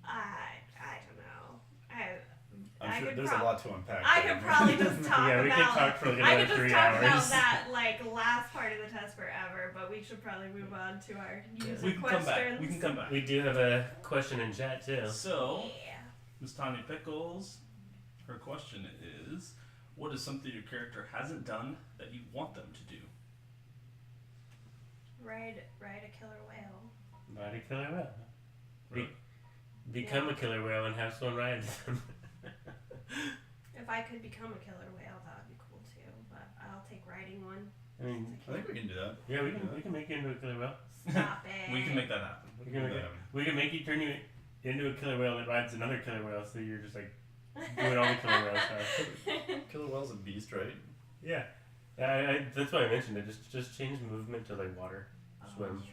I don't know. I'm I sure could there's prob- a lot to unpack. I there. could probably just talk Yeah, we could about. talk for like I another could just 3 talk hours. about that last part of the test forever, but we should probably move on to our user We can questions. come back. We can come back. We do have a question in chat too. So, Yeah. Miss Tanya Pickles, her question is, what is something your character hasn't done that you want them to do? Ride a killer whale. Ride a killer whale. Really? Become a killer whale and have someone ride them. If I could become a killer whale, that would be cool too. But I'll take riding one. I mean, I think we can do that. yeah, we can make you into a killer whale. Stop it. We can make that happen. We can make you turn you into a killer whale that rides another killer whale, so you're just like doing all the killer whale stuff. Killer whale's a beast, right? Yeah, that's why I mentioned it. Just change movement to like water, swim.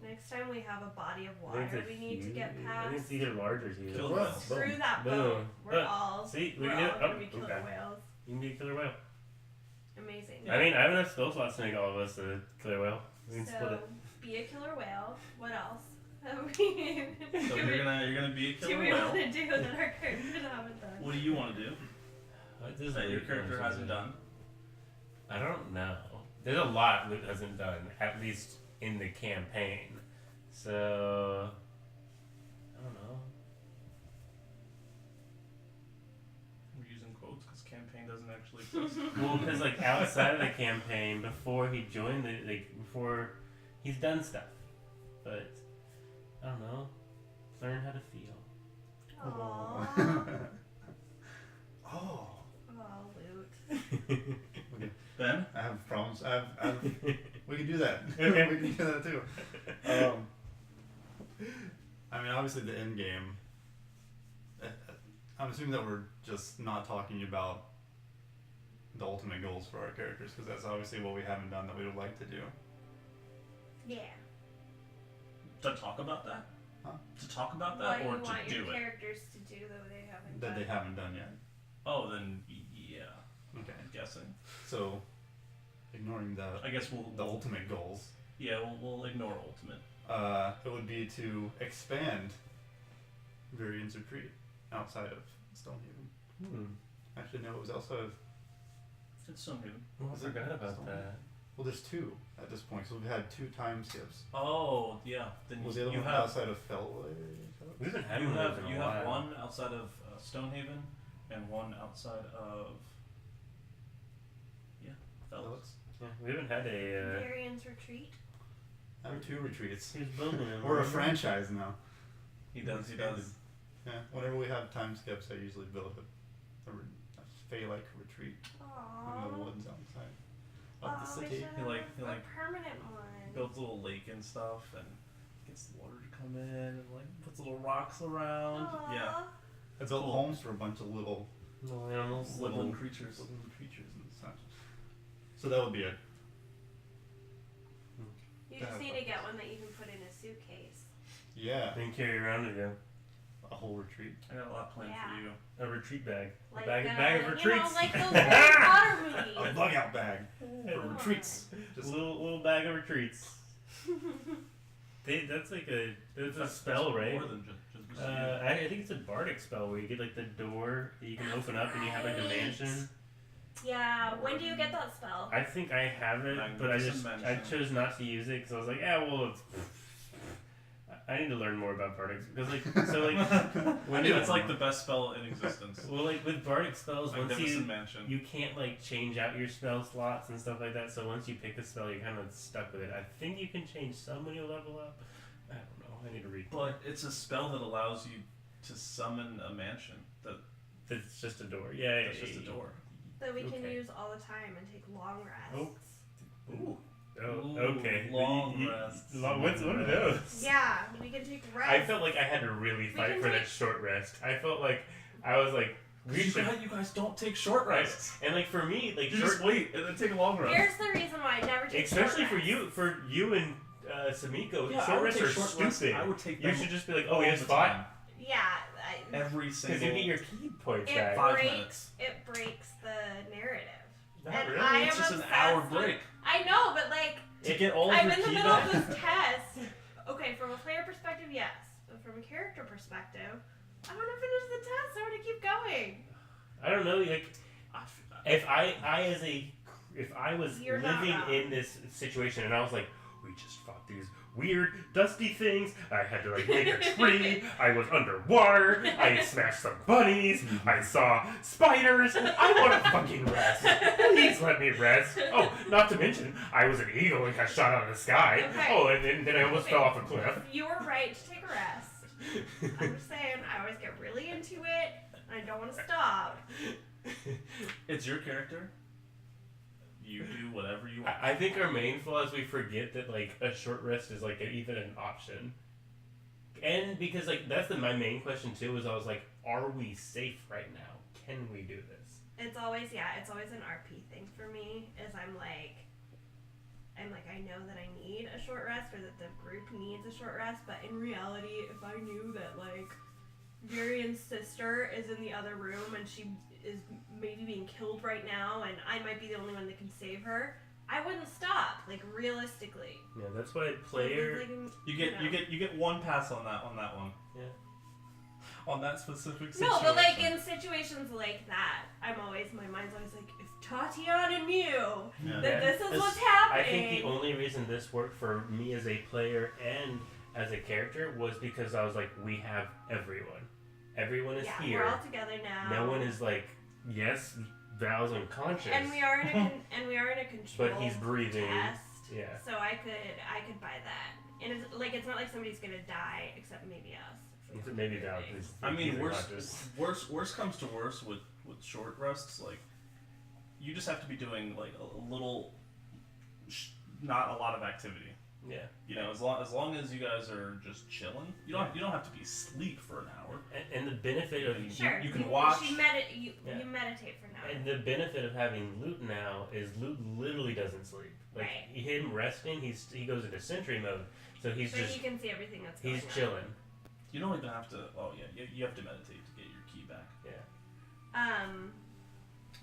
Next time we have a body of I think water, it's we need to get huge. past. I think it's either large or huge. Killer whales. Screw that Boom. boat. We're Look, all. see, we we're can do all it. gonna Oh, be killer okay. whales. You can be a killer whale. Amazing. I mean, I have enough spell slots to make all of us a killer whale. We can split So it. be a killer whale. What else? So you're gonna be a do killer we whale. want to do that our characters haven't done? What do you want to do What does that your Luke character want to hasn't do? done? I don't know. There's a lot Luke hasn't done, at least in the campaign. So I don't know. I'm using quotes because campaign doesn't actually exist. Well, because like outside of the campaign, before he joined before he's done stuff, but I don't know. Learn how to feel. Aww. Oh. Oh, Loot. Ben? I have problems. We can do that. Okay. We can do that too. I mean, obviously the end game. I'm assuming that we're just not talking about the ultimate goals for our characters, because that's obviously what we haven't done that we would like to do. Yeah. To talk about that? Huh? To talk about What that do or you want to your do it? characters to do that they haven't That done? they haven't done yet. Oh, then yeah. Okay. I'm guessing. So, ignoring the I guess the ultimate goals, Yeah, we'll ignore ultimate. it would be to expand Varian's Retreat outside of Stonehaven. Actually, no, it was outside of. It's Stonehaven. I forgot about that. Well, there's two at this point, so we've had 2 time skips. Oh, yeah. Then Was the other you one have outside of Felway? We've been you having have those in you a have while. one outside of Stonehaven and one outside of Fellows. Yeah, we haven't had a. Varian's Retreat. I have 2 retreats. He's building them. We're a franchise now. He does. He does. Yeah, whenever we have time skips, I usually build a Fey-like retreat in the Aww. woods outside Oh, of the we city. should He like- have he a like permanent one. Builds a little lake and stuff, and gets the water to come in, and like puts little rocks around. Aw. Yeah, I built cool. homes for a bunch of little Little animals. woodland creatures. woodland creatures and such. So that would be it. You just need to get one that you can put in a suitcase. Yeah, And carry around with you. a whole retreat. I got a lot planned Yeah. for you. A retreat bag. Like bag of you retreats. know, like those Harry Potter A movies. bug out bag for Come retreats. A Just little bag of retreats. That's like that's a spell, right? More than just I think it's a bardic spell where you get like the door that you can open up and you have like a Right. mansion. Yeah, when do you get that spell? I think I have it, but I Magnificent chose not to use it because I was like, yeah, well, I need to learn more about bardic because when it's like the best spell in existence. well, like with bardic spells, once Magnificent Mansion. you can't like change out your spell slots and stuff like that. So once you pick a spell, you're kind of stuck with it. I think you can change some when you level up. I don't know. I need to read. But it's a spell that allows you to summon a mansion. It's just a door. Yeah, That's just a door. That we can Okay. use all the time and take long rests. Oh. Ooh. Oh, Ooh, okay. long rests. What are those? Yeah, we can take rests. I felt like I had to really fight can for that take- short rest. I felt like I was like, we You should. guys don't take short rests. And like for me, like You short, just wait and then take a long rest. Here's the reason why I never take especially short for you and Samiko, Yeah, I short would rests take are short stupid. rests. I would take You them should just be like, oh, all we have the spot time. Yeah, Every because single. you get your key points it back. 5 breaks. minutes. It breaks the narrative. Not and really. I It's am just an obsessed hour with- break. I know, but like To get all of I'm your in the key middle back. of this test. yes. But from a character perspective, I want to finish the test. I want to keep going. I don't know, like, if I was You're not living wrong. in this situation and I was like, we just fought these weird, dusty things. I had to, like, make a tree. I was underwater. I smashed some bunnies. I saw spiders. I want to fucking rest. Please let me rest. Oh, not to mention, I was an eagle and got shot out of the sky. Okay. Oh, and then I almost fell off a cliff. You were right to take a rest. I'm just saying, I always get really into it, and I don't want to stop. It's your character. You do whatever you want. I think our main flaw is we forget that, like, a short rest is, like, even an option. And because, like, that's my main question, too, is I was like, are we safe right now? Can we do this? It's always an RP thing for me, is I'm like, I know that I need a short rest, or that the group needs a short rest, but in reality, if I knew that, like, Varian's sister is in the other room and she is maybe being killed right now and I might be the only one that can save her, I wouldn't stop, like, realistically. Yeah, that's why player... Like, You get one pass on that one. Yeah. On that specific situation. no, but like in situations like that, my mind's always like, if Tatiana knew Yeah. that this is It's- what's I happening. think the only reason this worked for me as a player and as a character was because I was like, we have everyone. Everyone is yeah, here. we're all together now. No one is like, yes, Val's unconscious. And we are in a control But he's breathing. test. Yeah. So I could buy that. And it's not like somebody's gonna die except maybe us. if we Maybe have Val to. is. I mean, he's worst comes to worst with short rests. Like, you just have to be doing like a little, not a lot of activity. Yeah. You know, as long as you guys are just chilling, you don't have to be asleep for an hour. And the benefit of Sure. you can watch. You Yeah. meditate for now. And the benefit of having Loot now is Loot literally doesn't sleep. Like Right. him resting, he goes into sentry mode, so he's So just you can see everything that's going he's on. chilling. You don't even have to. Oh yeah, you have to meditate to get your key back. Yeah.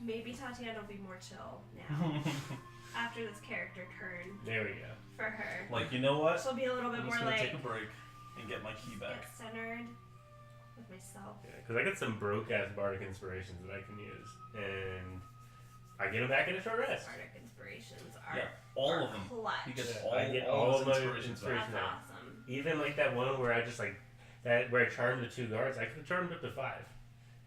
Maybe Tatiana will be more chill now after this character turn There we go. for her. Like, you know what? She'll be a little bit I'm more just gonna like take a break and get my key back. get centered with myself. Yeah, because I got some broke ass bardic inspirations that I can use, and I get them back in a short rest. Bardic inspirations are Yeah, all of them. clutch. He gets Yeah, all, I get all all his my inspirations back. inspiration. That's back. awesome. Even like that one where I just like that where I charmed the 2 guards, I could have charmed up to 5,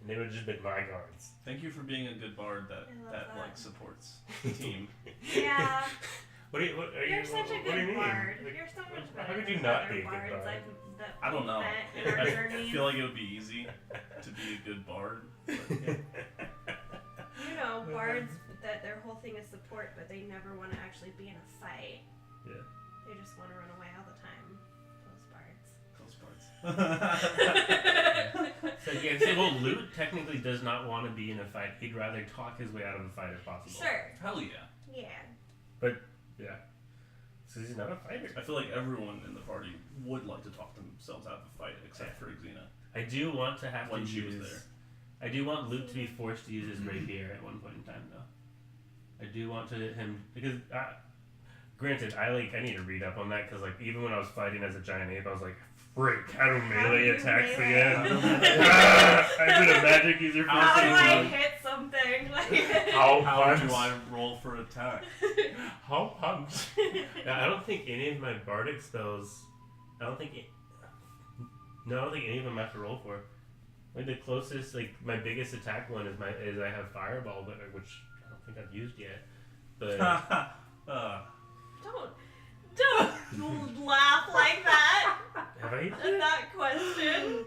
and they would have just been my guards. Thank you for being a good bard that I love that. like supports the team. Yeah, What are you? What are you're you? such a what do you good mean? bard. Like, You're so much how better could you than not other be a good bards bard? that I don't we've know. met in our I journeys. feel like it would be easy to be a good bard. But, yeah. You know, bards that their whole thing is support, but they never want to actually be in a fight. Yeah. They just want to run away all the time. Those bards. Those bards. So yeah, so well, Loot technically does not want to be in a fight. He'd rather talk his way out of a fight if possible. Sure. Hell yeah. Yeah. Yeah. So he's not a fighter. I feel like everyone in the party would like to talk themselves out of a fight, except for Xena. I do want to have When to she was use. there. I do want Luke to be forced to use his rapier at one point in time, though. I do want him because, granted, I need to read up on that because even when I was fighting as a giant ape, I was like, freak, how do melee attacks again? I've been a magic user for How so do I long. hit something? How How punch? do I roll for attack? How punch? Yeah, I don't think any of my bardic spells. I don't think any of them I have to roll for. Like the closest, my biggest attack one is I have fireball, but which I don't think I've used yet. But Don't laugh like that have I? at that question.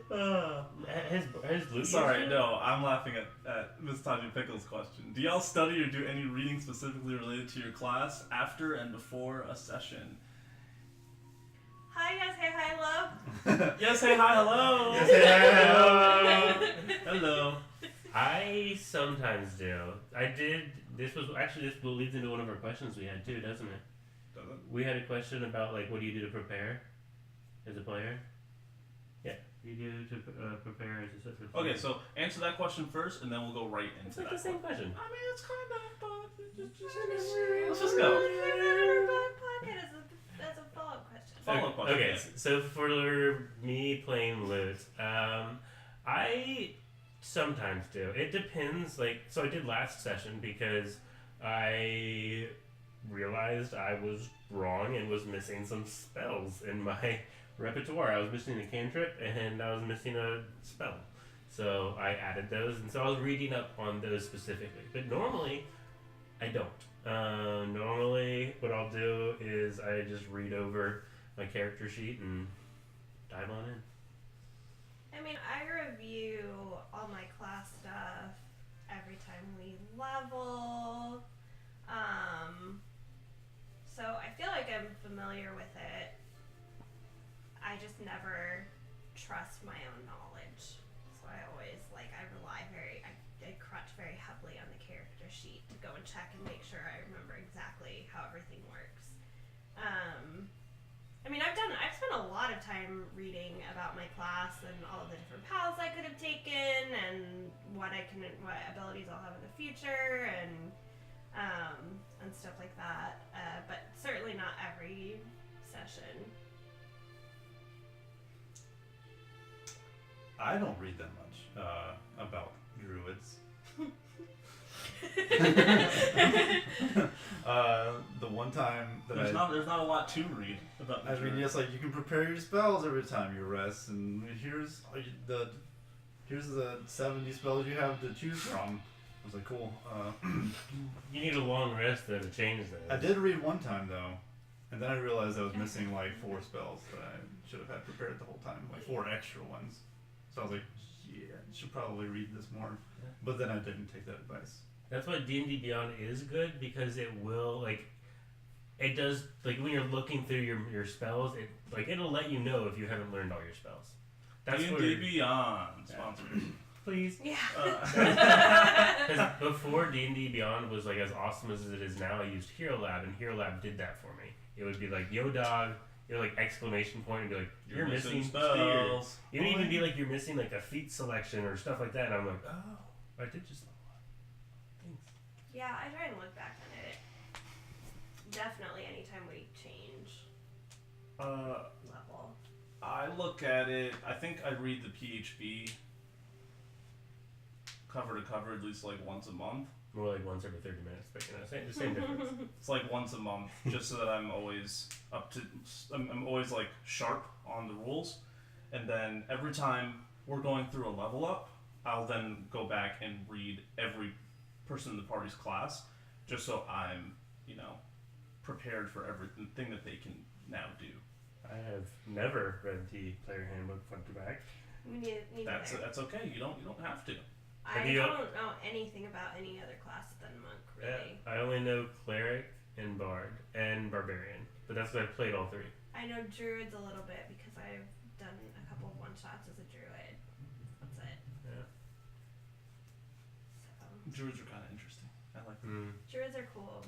Has Luke? Sorry, used it? no, I'm laughing at Miss Tanya Pickle's question. Do y'all study or do any reading specifically related to your class after and before a session? Hi, yes, hey, hi, love. Yes, hey, hi, hello. Yes, hey, hello. Hello. I sometimes do. I did. This leads into one of our questions we had too, doesn't it? Does it? We had a question about what do you do to prepare as a player? Yeah, what do you do to prepare as a player? Okay, so answer that question first, and then we'll go right it's into like that the same one. question. I mean, it's kind of, but let's just go. Keep that in our back pocket as a follow-up question. follow-up question. Okay, yeah. so for me playing loot, I sometimes do. It depends. So I did last session because I realized I was wrong and was missing some spells in my repertoire. I was missing a cantrip and I was missing a spell. So I added those, and so I was reading up on those specifically. But normally, I don't. Normally, what I'll do is I just read over my character sheet and dive on in. I mean, I review all my class stuff every time we level. So I feel like I'm familiar with it. I just never trust my own knowledge. So I always, I crunch very heavily on the character sheet to go and check and make sure I remember exactly how everything works. I mean, I've spent a lot of time reading about my class and all of the different paths I could have taken and what abilities I'll have in the future and stuff like that. But certainly not every session. I don't read that much about druids. The one time that There's not a lot to read about the druid. yes, you can prepare your spells every time you rest, and here's the 70 spells you have to choose from. I was like, cool. You need a long rest though to change those. I did read one time though, and then I realized I was missing 4 spells that I should have had prepared the whole time, 4 extra ones. So I was like, yeah, I should probably read this more. Yeah. But then I didn't take that advice. That's why D&D Beyond is good, because it will it does when you're looking through your spells, it'll let you know if you haven't learned all your spells. That's D&D Beyond sponsors. Please. Yeah. Because before D&D Beyond was as awesome as it is now, I used Hero Lab, and Hero Lab did that for me. It would be yo dog, exclamation point, and be you're missing spells. It would even be you're missing a feat selection or stuff like that, and I'm like, oh, I did just level up. Thanks. Yeah, I try and look back on it. Definitely anytime we change level. I look at it. I think I read the PHB cover to cover at least once a month. More once every 30 minutes, but same difference. It's once a month, just so that I'm always I'm always sharp on the rules, and then every time we're going through a level up, I'll then go back and read every person in the party's class, just so I'm prepared for everything that they can now do. I have never read the player handbook front to back. Me neither. That's okay. You don't have to. I don't know anything about any other class than monk, really. Yeah, I only know cleric and bard and barbarian, but that's what I've played all 3. I know druids a little bit because I've done a couple of one-shots as a druid. That's it. Yeah. So, Druids are kind of interesting. I like them. druids are cool.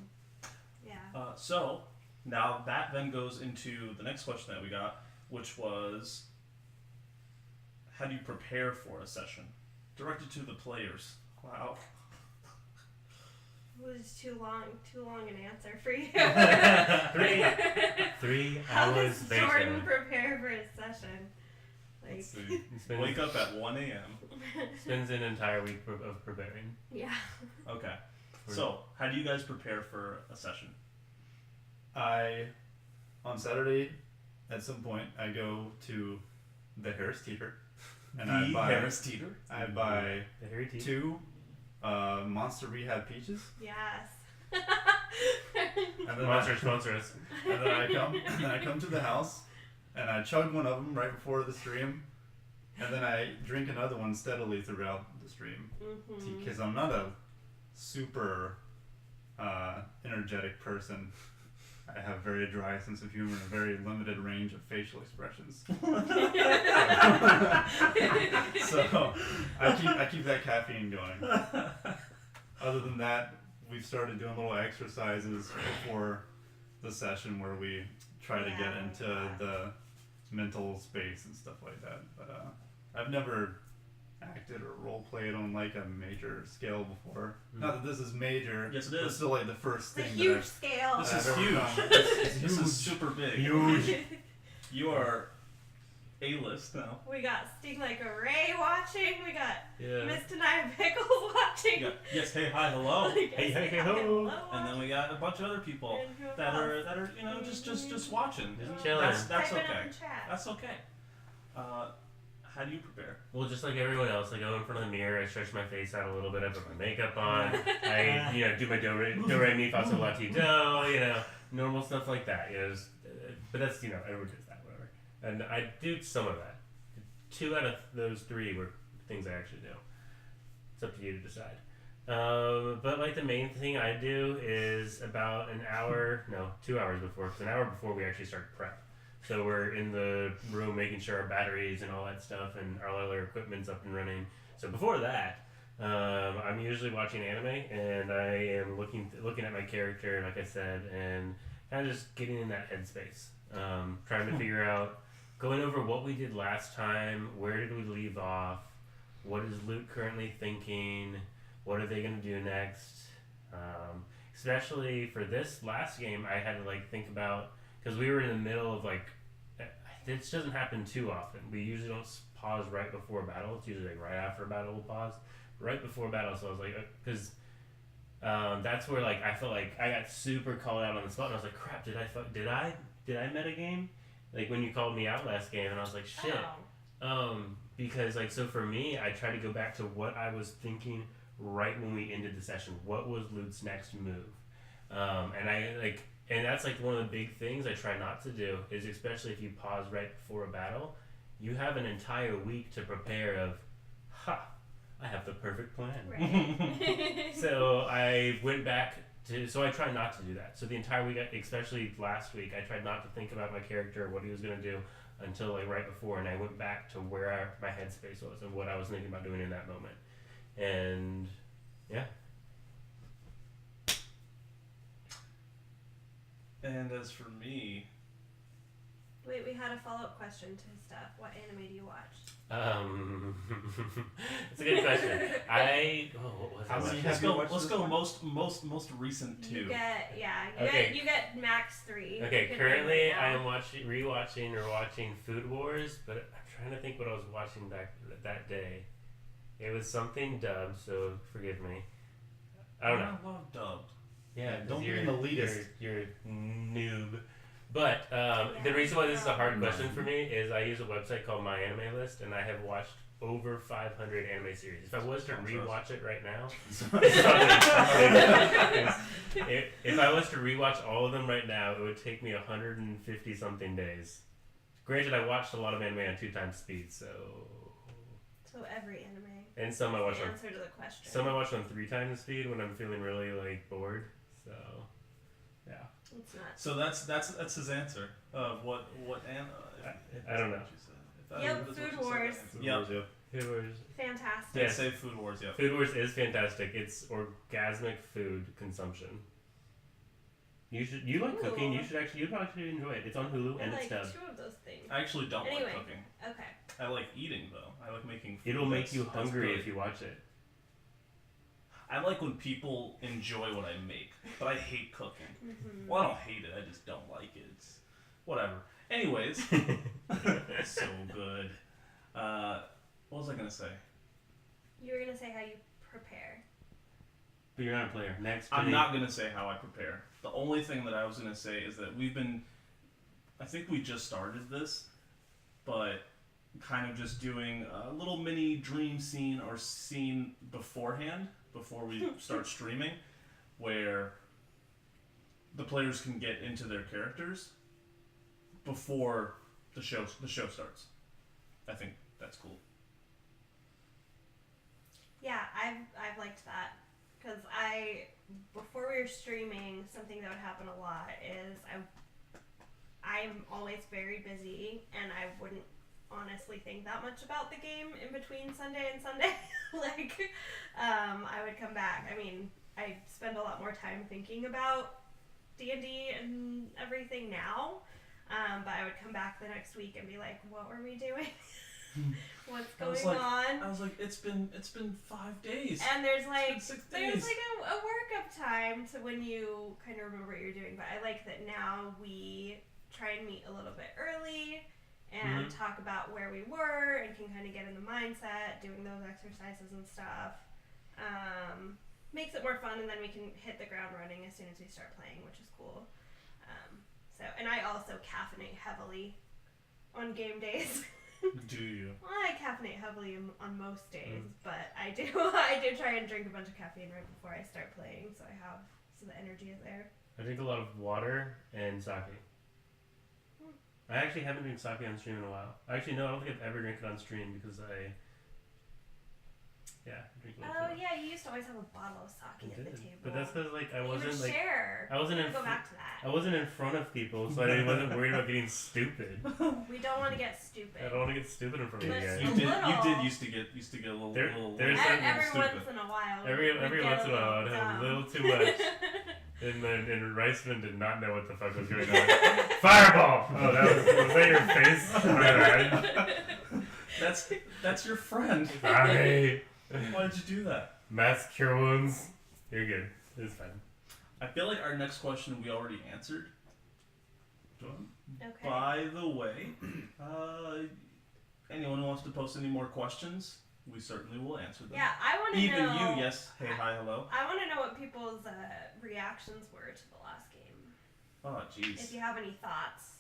Yeah. So now that then goes into the next question that we got, which was, how do you prepare for a session? Directed to the players. Wow. It was too long an answer for you. 3 How hours does later. Jordan prepare for a session? Let's see. Wake up at 1 a.m. Spends an entire week of preparing. Yeah. Okay. So, how do you guys prepare for a session? On Saturday, at some point, I go to the Harris Teeter. And the Harris Teeter? I buy The Harry T. 2 Monster Rehab peaches. Yes. And then Sponsor us. And then I come to the house, and I chug one of them right before the stream, and then I drink another one steadily throughout the stream. Because I'm not a super energetic person. I have very dry sense of humor and a very limited range of facial expressions. So I keep that caffeine going. Other than that, we've started doing little exercises before the session where we try to get into the mental space and stuff like that. But I've never acted or role played on a major scale before. Not that this is major. Yes, it but is. still the first It's a thing. huge scale. This I've is ever huge. done. This is super big. Huge. You are A-list now. We got Sting Like a Ray watching. We got Yeah. Miss Tanaya Pickles watching. You got yes, hey, hi, hello. Like, Hey, yes, hey, hi, ho. hello And then we got a bunch of other people Andrew that are Ross. you know just watching. Just chilling. That's Typing up okay. in chat. That's okay. How do you prepare? Well, just like everyone else, I go in front of the mirror, I stretch my face out a little bit, I put my makeup on, I, do my do re mi fa sol la ti do, normal stuff like that, just, but that's, everyone does that, whatever. And I do some of that. 2 out of those 3 were things I actually do. It's up to you to decide. But like the main thing I do is about 2 hours before, because an hour before we actually start prep. So we're in the room making sure our batteries and all that stuff and all our equipment's up and running. So before that, I'm usually watching anime and I am looking at my character, like I said, and kind of just getting in that headspace. Trying to figure out, going over what we did last time, where did we leave off, what is Luke currently thinking, what are they going to do next. Especially for this last game, I had to think about, because we were in the middle of this doesn't happen too often. We usually don't pause right before battle. It's usually right after battle we'll pause. Right before battle, so I was because that's where I felt like I got super called out on the spot, and I was like, crap, did I metagame? When you called me out last game, and I was like, shit. Oh. Because so for me, I try to go back to what I was thinking right when we ended the session. What was Luke's next move? And that's one of the big things I try not to do is, especially if you pause right before a battle, you have an entire week to prepare of, I have the perfect plan. Right. So I went back so I try not to do that. So the entire week, especially last week, I tried not to think about my character, what he was going to do until right before, and I went back to where my headspace was and what I was thinking about doing in that moment. And yeah. And as for me, Wait, we had a follow-up question to his stuff. What anime do you watch? It's a good question. What was I watching? let's go most recent two. You get Okay. you get max 3. Okay, You can currently name I them am rewatching or watching Food Wars, but I'm trying to think what I was watching back that day. It was something dubbed, so forgive me. I don't know. I love dubbed. Yeah, Don't be you're an elitist. You're a noob. But the reason why this is a hard question for me is I use a website called My Anime List, and I have watched over 500 anime series. If I was to rewatch it right now, if I was to rewatch all of them right now, it would take me 150 something days. Granted, I watched a lot of anime on 2 times speed, so every anime. and some I watched on Answer to the question. 3 times speed when I'm feeling really bored. So yeah. It's not. So that's his answer of what I don't know. Food Wars. Yep. Food Wars. Fantastic. Yes. Say Food Wars. Yeah. Food Wars is fantastic. It's orgasmic food consumption. You like cooking. You'd actually enjoy it. It's on Hulu and I it's like dubbed. 2 of those things. I actually don't Anyway. like cooking. Okay. I like eating though. I like making food. It'll make you that's hungry good. if you watch it. I like when people enjoy what I make, but I hate cooking. Mm-hmm. Well, I don't hate it. I just don't like it. It's whatever. Anyways, so good. What was I gonna say? You were gonna say how you prepare. But you're not a player. Next. I'm not gonna say how I prepare. The only thing that I was gonna say is that I think we just started this, but kind of just doing a little mini dream scene or scene beforehand, before we start streaming, where the players can get into their characters before the show starts. I think that's cool. Yeah, I've liked that because before we were streaming, something that would happen a lot is I'm always very busy and I wouldn't honestly think that much about the game in between Sunday and Sunday. I would come back. I mean, I spend a lot more time thinking about D&D and everything now, but I would come back the next week and be like, what were we doing? What's going on? I was like, it's been 5 days. And there's It's been 6 days. a workup time to when you kind of remember what you're doing. But I like that now we try and meet a little bit early and talk about where we were and can kind of get in the mindset, doing those exercises and stuff. Makes it more fun, and then we can hit the ground running as soon as we start playing, which is cool. And I also caffeinate heavily on game days. Do you? Well, I caffeinate heavily on most days, but I do try and drink a bunch of caffeine right before I start playing, so the energy is there. I drink a lot of water and sake. I actually haven't drank sake on stream in a while. Actually, no, I don't think I've ever drank it on stream because I drink a lot. Oh yeah, you used to always have a bottle of sake at the table. But that's because like I You wasn't would like share. I wasn't in Go back to that. I wasn't in front of people, so I wasn't worried about getting stupid. We don't want to get stupid. I don't want to get stupid in front of you But guys. a You did little. used to get a little There's Every stupid. once in a while. Every we get once in a while, I'd have a dumb. little too much. And Riceman did not know what the fuck was going on. Fireball! Oh, was that your face? Alright. That's your friend. Sorry. Why did you do that? Mass cure wounds. You're good. It's fine. I feel like our next question we already answered. Okay. By the way, anyone who wants to post any more questions, we certainly will answer them. Yeah, I want to Even know. you, yes. Hey, hi, hello. I want to know what people's reactions were to the last game. Oh, jeez. If you have any thoughts,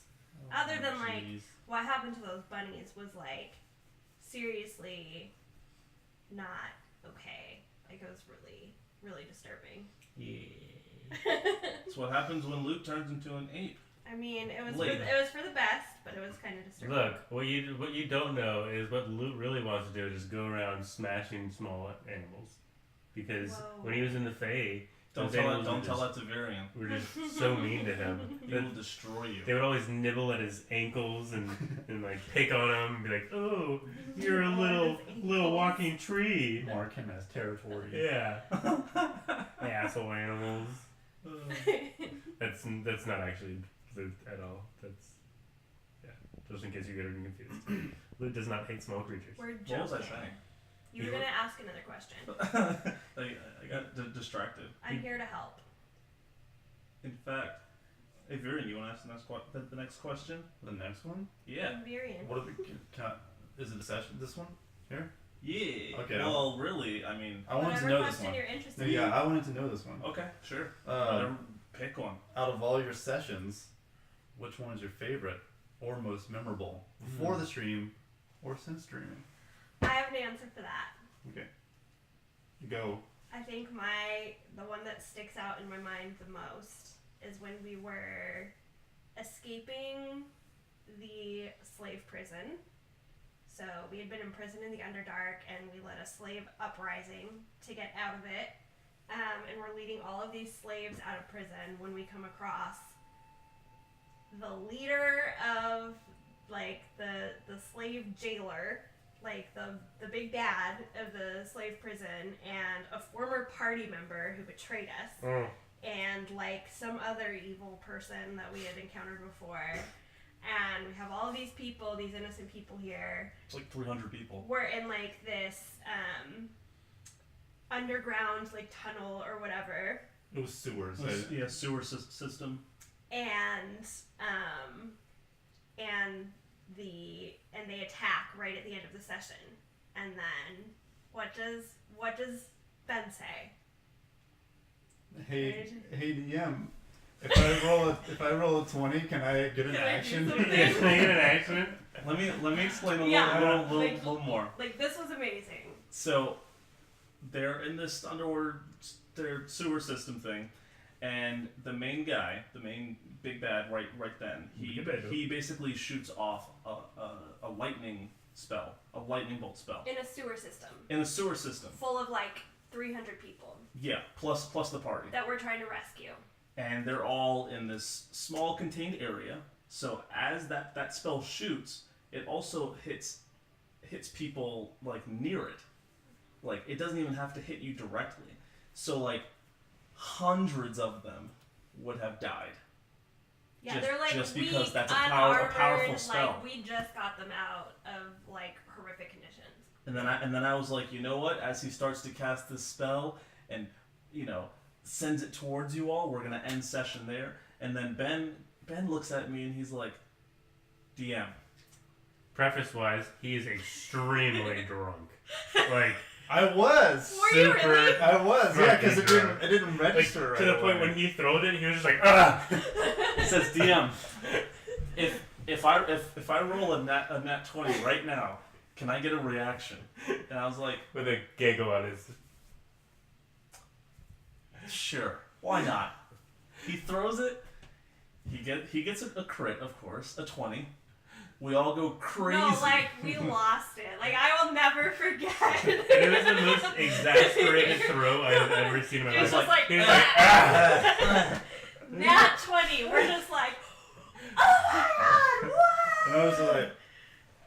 other than like Jeez. what happened to those bunnies was like seriously not okay. Like it was really, really disturbing. Yeah. That's what happens when Luke turns into an ape. I mean, it was Late. for the best, but it was kind of disturbing. Look, what you don't know is what Luke really wants to do is just go around smashing small animals. Because Whoa. when he was in the Fae, Don't those tell animals that to Varian. were just so mean to him. He will destroy you. They would always nibble at his ankles and like pick on him and be like, "Oh, you're a little walking tree." Mark him as territory. Yeah. Asshole animals. That's not actually Luke at all. That's just in case you get everything confused. Luke does not hate small creatures. We're joking. What was I saying? You were gonna ask another question. I got distracted. I'm here to help. In fact, hey Varian, you want to ask the next question? The next one? Yeah. Varian. What are the? Is it a session? This one? Here? Yeah. Okay. Well, really, I mean. I wanted Whatever to know this question one. you're interested No, in. yeah, I wanted to know this one. Okay, sure. Pick one. Out of all your sessions, which one is your favorite or most memorable before the stream or since streaming? I have an answer for that. Okay. Go. I think the one that sticks out in my mind the most is when we were escaping the slave prison. So we had been imprisoned in the Underdark, and we led a slave uprising to get out of it. And we're leading all of these slaves out of prison when we come across the leader of like the slave jailer, like the big bad of the slave prison, and a former party member who betrayed us, and like some other evil person that we had encountered before. And we have all these people, these innocent people here. It's like 300 people. We're in like this underground like tunnel or whatever, It was sewers. Yeah, sewer system. and they attack right at the end of the session. And then what does Ben say? Hey DM. If I roll a 20, can I get an Can I do action? something? Can I get an accident? Let me explain a Yeah, little more. Like this was amazing. So they're in this their sewer system thing, and the main guy, the main big bad, right then, he basically shoots off a lightning spell, a lightning bolt spell In a sewer system in a sewer system. full of like 300 people Yeah, plus the party, that we're trying to rescue. and they're all in this small contained area. So as that spell shoots, it also hits people like near it. Like it doesn't even have to hit you directly. So like hundreds of them would have died. Yeah, Just- they're like just weak, because that's a unarmored, powerful spell. Like we just got them out of like horrific conditions. And then I was like, you know what? As he starts to cast this spell and sends it towards you all, we're gonna end session there. And then Ben Ben looks at me and he's like, DM. Preface-wise, he is extremely drunk. Like, I was. Were you super. really? I was, yeah, because Fucking it didn't Like, register right to the point away. when he throwed it, he was just like, ah! It says DM. If I roll a nat 20 right now, can I get a reaction? And I was like, With a giggle on his. sure, why not? He throws it. He gets a crit, of course, a 20. We all go crazy. No, like, we lost it. Like, I will never forget. It was the most exasperated throw I have ever seen in my It was life. just like, He was like, ah! Nat 20. We're just like, oh my god, what? And I was like,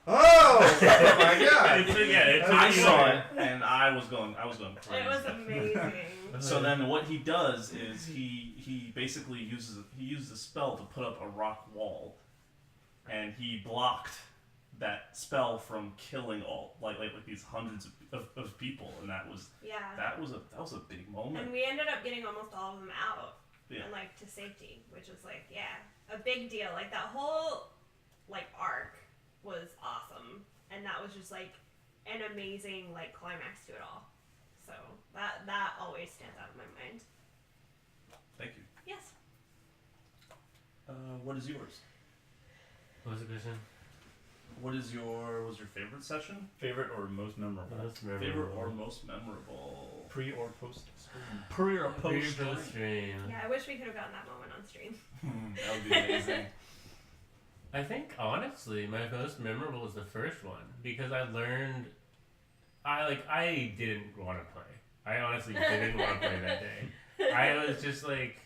oh my god. It took- yeah, it took I you saw like- it, and I was going crazy. It was amazing. So then what he does is he basically uses a spell to put up a rock wall, and he blocked that spell from killing all like these hundreds of people, and that was a big moment. And we ended up getting almost all of them out. Yeah. And, like, to safety, which was, like, yeah, a big deal. Like, that whole, like, arc was awesome. And that was just, like, an amazing, like, climax to it all. So, that always stands out in my mind. Thank you. Yes. What is yours? What was the question? What was your favorite session? Favorite or most memorable? Most Favorite memorable. or most memorable? Pre or post stream? Pre or Pre- post? post-stream. Yeah, I wish we could have gotten that moment on stream. That would be amazing. I think honestly, my most memorable was the first one because I learned. I didn't want to play. I honestly didn't want to play that day. I was just like,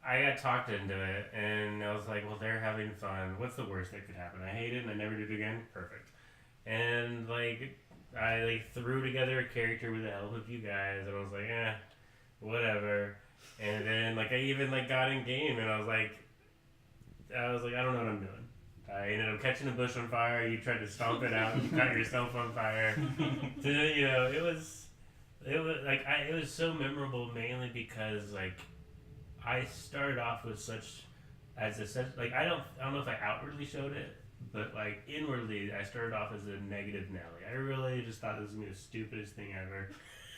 I got talked into it, and I was like, well, they're having fun. What's the worst that could happen? I hate it, and I never do it again. Perfect. And like, I like threw together a character with the help of you guys, and I was like, whatever. And then like I even like got in game, and I was like, I don't know what I'm doing. I ended up catching a bush on fire. You tried to stomp it out. You caught yourself on fire. It was so memorable mainly because like I started off with I don't know if I outwardly showed it, but like inwardly I started off as a negative Nelly. I really just thought this was gonna be the stupidest thing ever.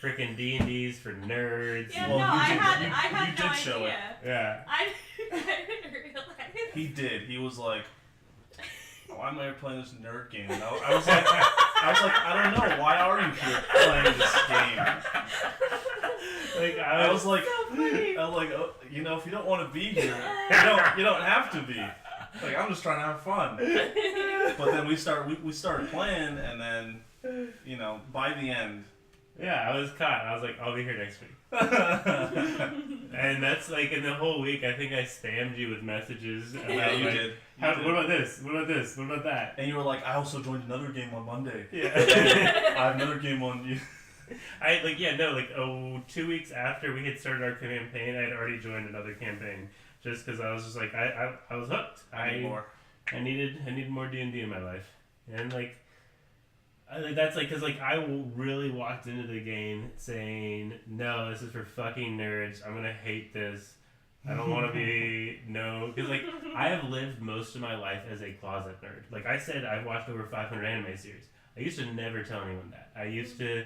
Freaking D&Ds for nerds. Yeah, Well, no, you I did- had you no did show idea. Yeah. I didn't realize. He did. He was like, why am I playing this nerd game? And I was like, I don't know. Why are you here playing this game? Like I was like, So funny. oh, if you don't want to be here, you don't have to be. Like, I'm just trying to have fun. But then we started playing, and then, by the end. yeah, I was caught. I was like, I'll be here next week. And that's like in the whole week. I think I spammed you with messages. About, Yeah, you like, did. What about this? What about this? What about that? And you were like, I also joined another game on Monday. Yeah. I have another game on you. 2 weeks after we had started our campaign, I had already joined another campaign just because I was just like I was hooked. I need more. I needed more D&D in my life, and that's like because like I really walked into the game saying no, this is for fucking nerds. I'm gonna hate this. I don't want to be because like I have lived most of my life as a closet nerd. Like I said, I've watched over 500 anime series. I used to never tell anyone that. I used to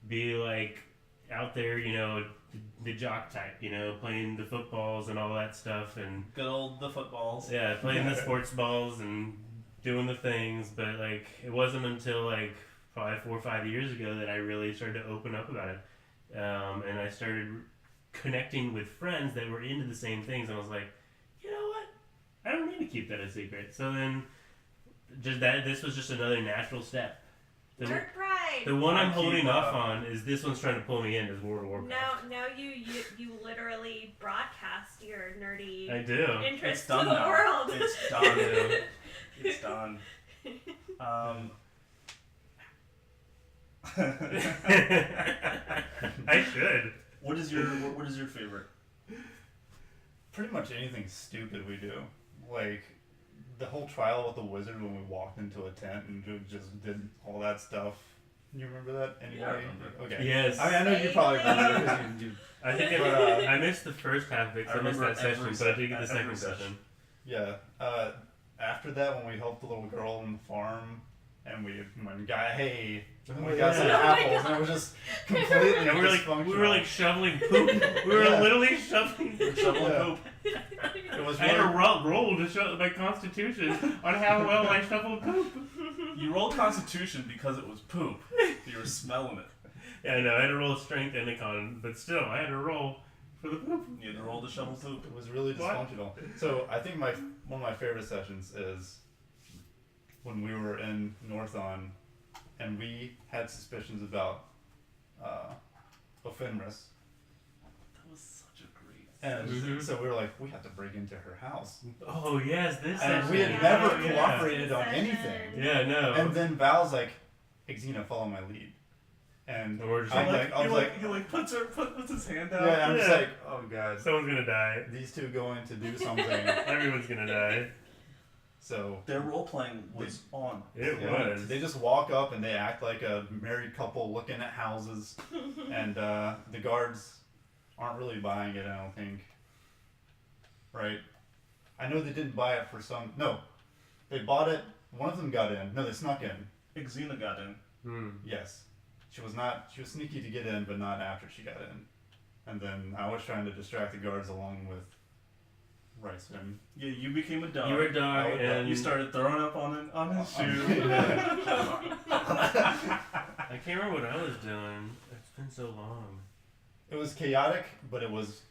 be like out there, the jock type, playing the footballs and all that stuff, and Good old the footballs. yeah, playing the sports balls and doing the things. But like it wasn't until like probably 4 or 5 years ago that I really started to open up about it, and I started connecting with friends that were into the same things, and I was like, you know what? I don't need to keep that a secret. So then, this was just another natural step. Nerd pride. The one I'm I keep, holding off on is this one's trying to pull me in as World of Warcraft. Now you literally broadcast your nerdy I do. interest It's done to the now. world. It's done. It's done. I should. What is your favorite? Pretty much anything stupid we do. Like, the whole trial with the wizard when we walked into a tent and just did all that stuff. You remember that? Anybody? Yeah, I remember. Okay. Yes. I mean, I know you probably remember because you I think But, I missed the first half of it 'cause I missed remember that session, every but I did get the every second session. session. Yeah. After that, when we helped the little girl on the farm, and we got some apples, and it was just completely And we were like dysfunctional. shoveling poop. We were literally shoveling poop. It was I had really, to roll to show my constitution on how well I shoveled poop. You rolled Constitution because it was poop. You were smelling it. Yeah, no, I had to roll strength and a con, but still, I had to roll for the poop. You had to roll to shovel poop. it was really What? dysfunctional. So I think one of my favorite sessions is when we were in Northon, and we had suspicions about Ofenris. That was such a great. And Mhm. so we were like, we have to break into her house. Oh yes, this. And we had session. never Yeah. cooperated on anything. Yeah, no. And then Val's like, hey, Xena, follow my lead. And And we're just I'm like, I was like, he puts his hand out. yeah, I'm just Yeah. like, oh god, someone's gonna die. these two going to do something. Everyone's gonna die. So Their role playing was on. It yeah, was. they just walk up and they act like a married couple looking at houses, and the guards aren't really buying it. I don't think. Right? I know they didn't buy it for some. No, they bought it. One of them got in. No, they snuck in. Xena got in. Yes. She was not. She was sneaky to get in, but not after she got in. And then I was trying to distract the guards along with Riceman. Yeah, you became a dog. You were a dog, and You started throwing up on his shoe. I can't remember what I was doing. It's been so long. It was chaotic, but it was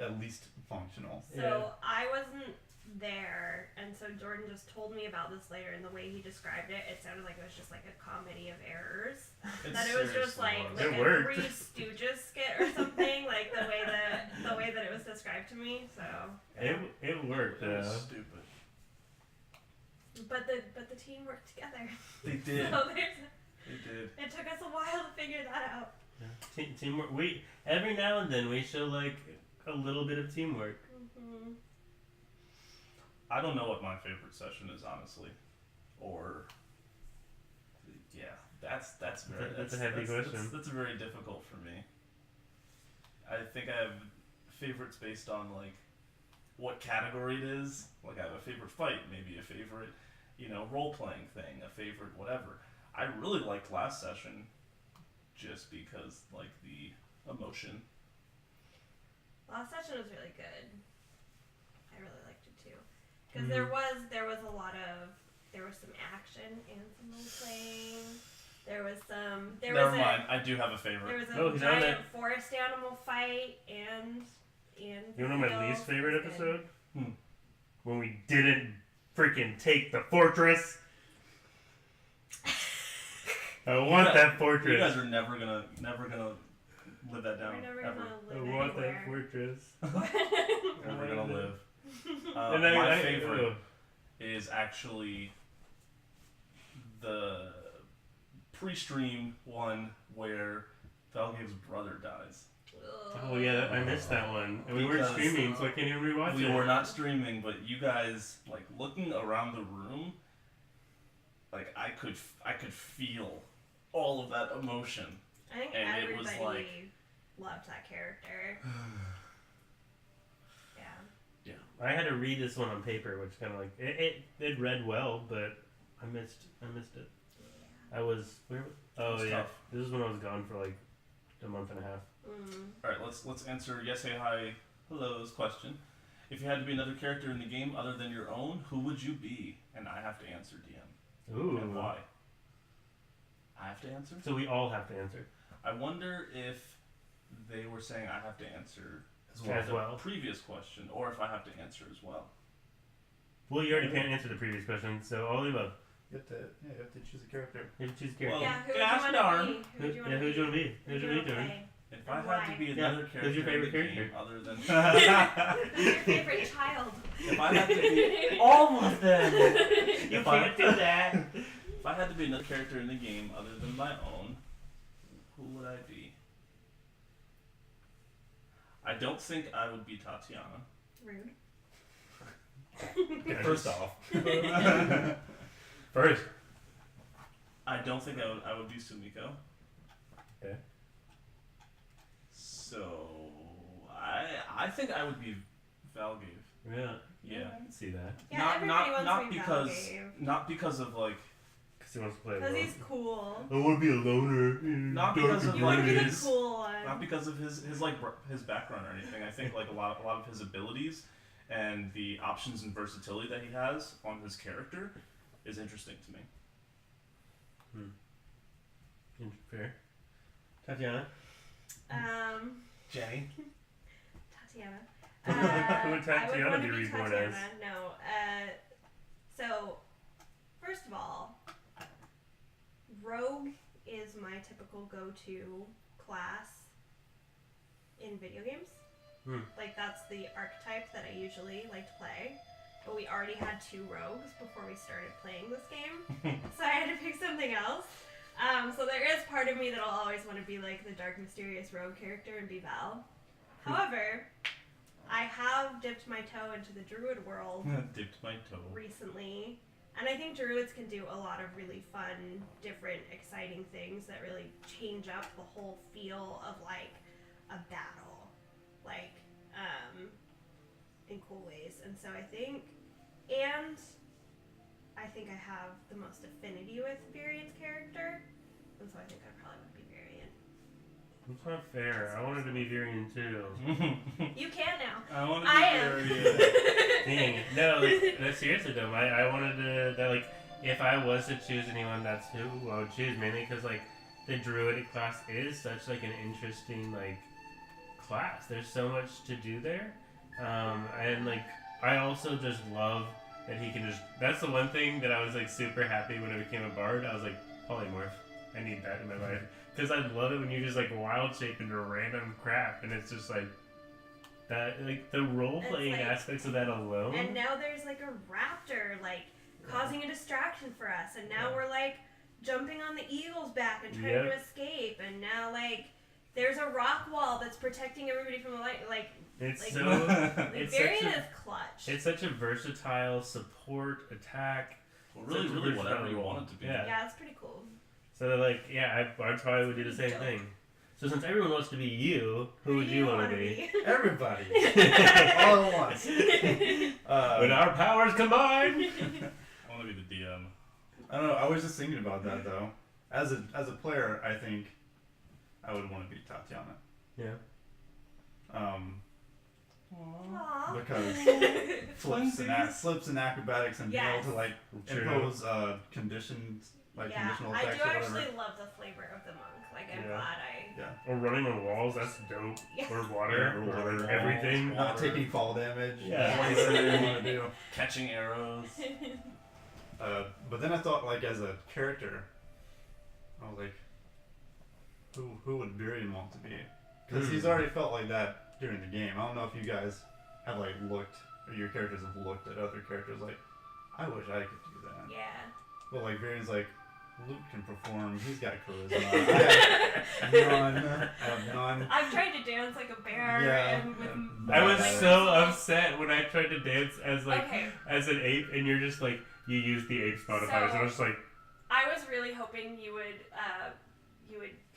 at least functional. So Yeah. I wasn't there, and so Jordan just told me about this later, and the way he described it, it sounded like it was just like a comedy of errors. That it was just like It a worked. Three Stooges skit or something, like the way that it was described to me. So It worked. It was stupid. but the team worked together. They did. So They did. it took us a while to figure that out. Teamwork. We every now and then we show like a little bit of teamwork. Mm-hmm. I don't know what my favorite session is, honestly. Or yeah, that's very That's a heavy question. That's very difficult for me. I think I have favorites based on like what category it is. Like I have a favorite fight, maybe a favorite, role playing thing, a favorite whatever. I really liked last session, just because like the emotion. Last session was really good. I really liked it too, because there was some action and some role playing. Never mind. I do have a favorite. There was Oh, a he's on giant it. forest animal fight and. You know my least favorite It was good. episode? When we didn't freaking take the fortress. I want that fortress. You guys are never gonna live that down. We're never ever. gonna I live want that anywhere. fortress. Never gonna live. And My favorite is actually the pre-stream one where Valgave's brother dies. Oh yeah, I missed that one. And we weren't Because, streaming, so I can't even rewatch We it. were not streaming, but you guys like looking around the room. Like I could feel all of that emotion. I think And it was everybody like- loved that character. Yeah. I had to read this one on paper, which kind of like it read well, but I missed it. I was Oh It's yeah, tough. this is when I was gone for like a month and a half. All right, let's answer yes, hey, hi, hello's question. If you had to be another character in the game other than your own, who would you be? And I have to answer DM. Ooh. And why? I have to answer? So we all have to answer. I wonder if they were saying I have to answer As the well. previous question, or if I have to answer as well. Well, you already can't answer the previous question, so all of the above. You have to choose a character. You have to choose a character. Well, Yeah, who would gosh you darn. want to be? Who would you want to Who do you want to be? Who Who do do you you want to be? play? If I And had to why? be another character who's your favorite in the game character? other than Who's your favorite child? if I had to be All of them! You If I- can't do that! if I had to be another character in the game other than my own, who would I be? I don't think I would be Tatiana. Rude. First off, First. I don't think I would be Sumiko. Okay. So I think I would be Val gave. Yeah. Yeah. I can see that. Yeah, not everybody wants not to be because Val not because of like Because he wants to play because alone. he's cool. I want to be a loner. Not because of You want to be the his- cool one. not because of his like his background or anything. I think like a lot of his abilities and the options and versatility that he has on his character is interesting to me. Fair. Tatiana. Jenny. Tatiana. Who would I Tatiana would want be to be reborn Tatiana. as? No. So, first of all, Rogue is my typical go-to class in video games. Like, that's the archetype that I usually like to play. But we already had 2 rogues before we started playing this game. So I had to pick something else. So there is part of me that'll always want to be like the dark, mysterious rogue character and be Val. However, I have dipped my toe into the druid world Dipped my toe. recently, and I think druids can do a lot of really fun, different, exciting things that really change up the whole feel of like a battle, like in cool ways. And so I think I have the most affinity with Varian's character, and so I think I probably would be Varian. That's not fair. I wanted to be Varian too. You can now. I want to be I am. very. Dang. No, like, no, seriously though, I wanted to, that, like, if I was to choose anyone, that's who I would choose, mainly because, like, the druidic class is such, like, an interesting, like, class. There's so much to do there. And, like, I also just love that he can just, that's the one thing that I was, like, super happy when I became a bard. I was like, polymorph. I need that in my life. Because I love it when you just, like, wild shape into random crap, and it's just, like, that, like, the role-playing It's like- aspects of that alone. And now there's like a raptor, like, causing a distraction for us, and now we're like jumping on the eagle's back and trying to escape, and now like there's a rock wall that's protecting everybody from the light. Like, It's like, so, it's Varian such a, is clutch. it's such a versatile support, attack. Well, really, Such a really, whatever you versatile want role. it to be. Yeah. Yeah, it's pretty cool. So, like, yeah, I probably would do the same Dope. thing. So since everyone wants to be you, who would you want to wanna be? Everybody. All at once. When our powers combine! I want to be the DM. I don't know. I was just thinking about that though. As a player, I think I would want to be Tatiana. Yeah. Aww. Because flips and acrobatics and being Yes. able to like True. impose conditions, like Yeah, conditional I effects do or whatever. actually love the flavor of the monk. Like, I'm Yeah. glad I. Yeah. Or running on walls, that's dope. Yeah. Or water, Yeah, or or like everything. walls. Not taking fall damage. Yeah. Whatever you want to do. Catching arrows. But then I thought, like, as a character, I was like, who would Varian want to be? Because he's already felt like that during the game. I don't know if you guys have, like, looked, or your characters have looked at other characters, like, I wish I could do that. Yeah. But, like, Varian's like, Luke can perform, he's got charisma. I have none. I've tried to dance like a bear. Yeah. And with I was like, so upset when I tried to dance as, like, Okay. as an ape, and you're just like, you use the ape modifiers, and I was just like, I was really hoping you would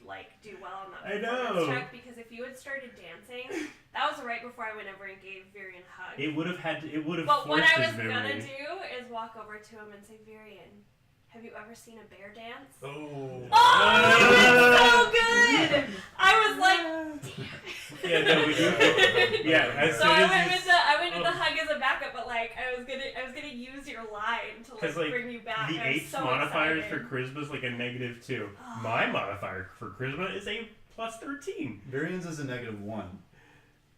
like do well on that I performance know. check, because if you had started dancing, that was right before I went over and gave Varian a hug. it would have But what forced I his was memory. gonna do is walk over to him and say, Varian, have you ever seen a bear dance? Oh. Oh, it was so good! I was like, Yeah, no, we do. Yeah, as so soon I as went you with the hug as a backup, but like I was gonna use your line to Because, like like, bring you back. the I was ape's so modifiers excited. for charisma is like a -2. Oh. My modifier for charisma is a +13. Varian's is a -1.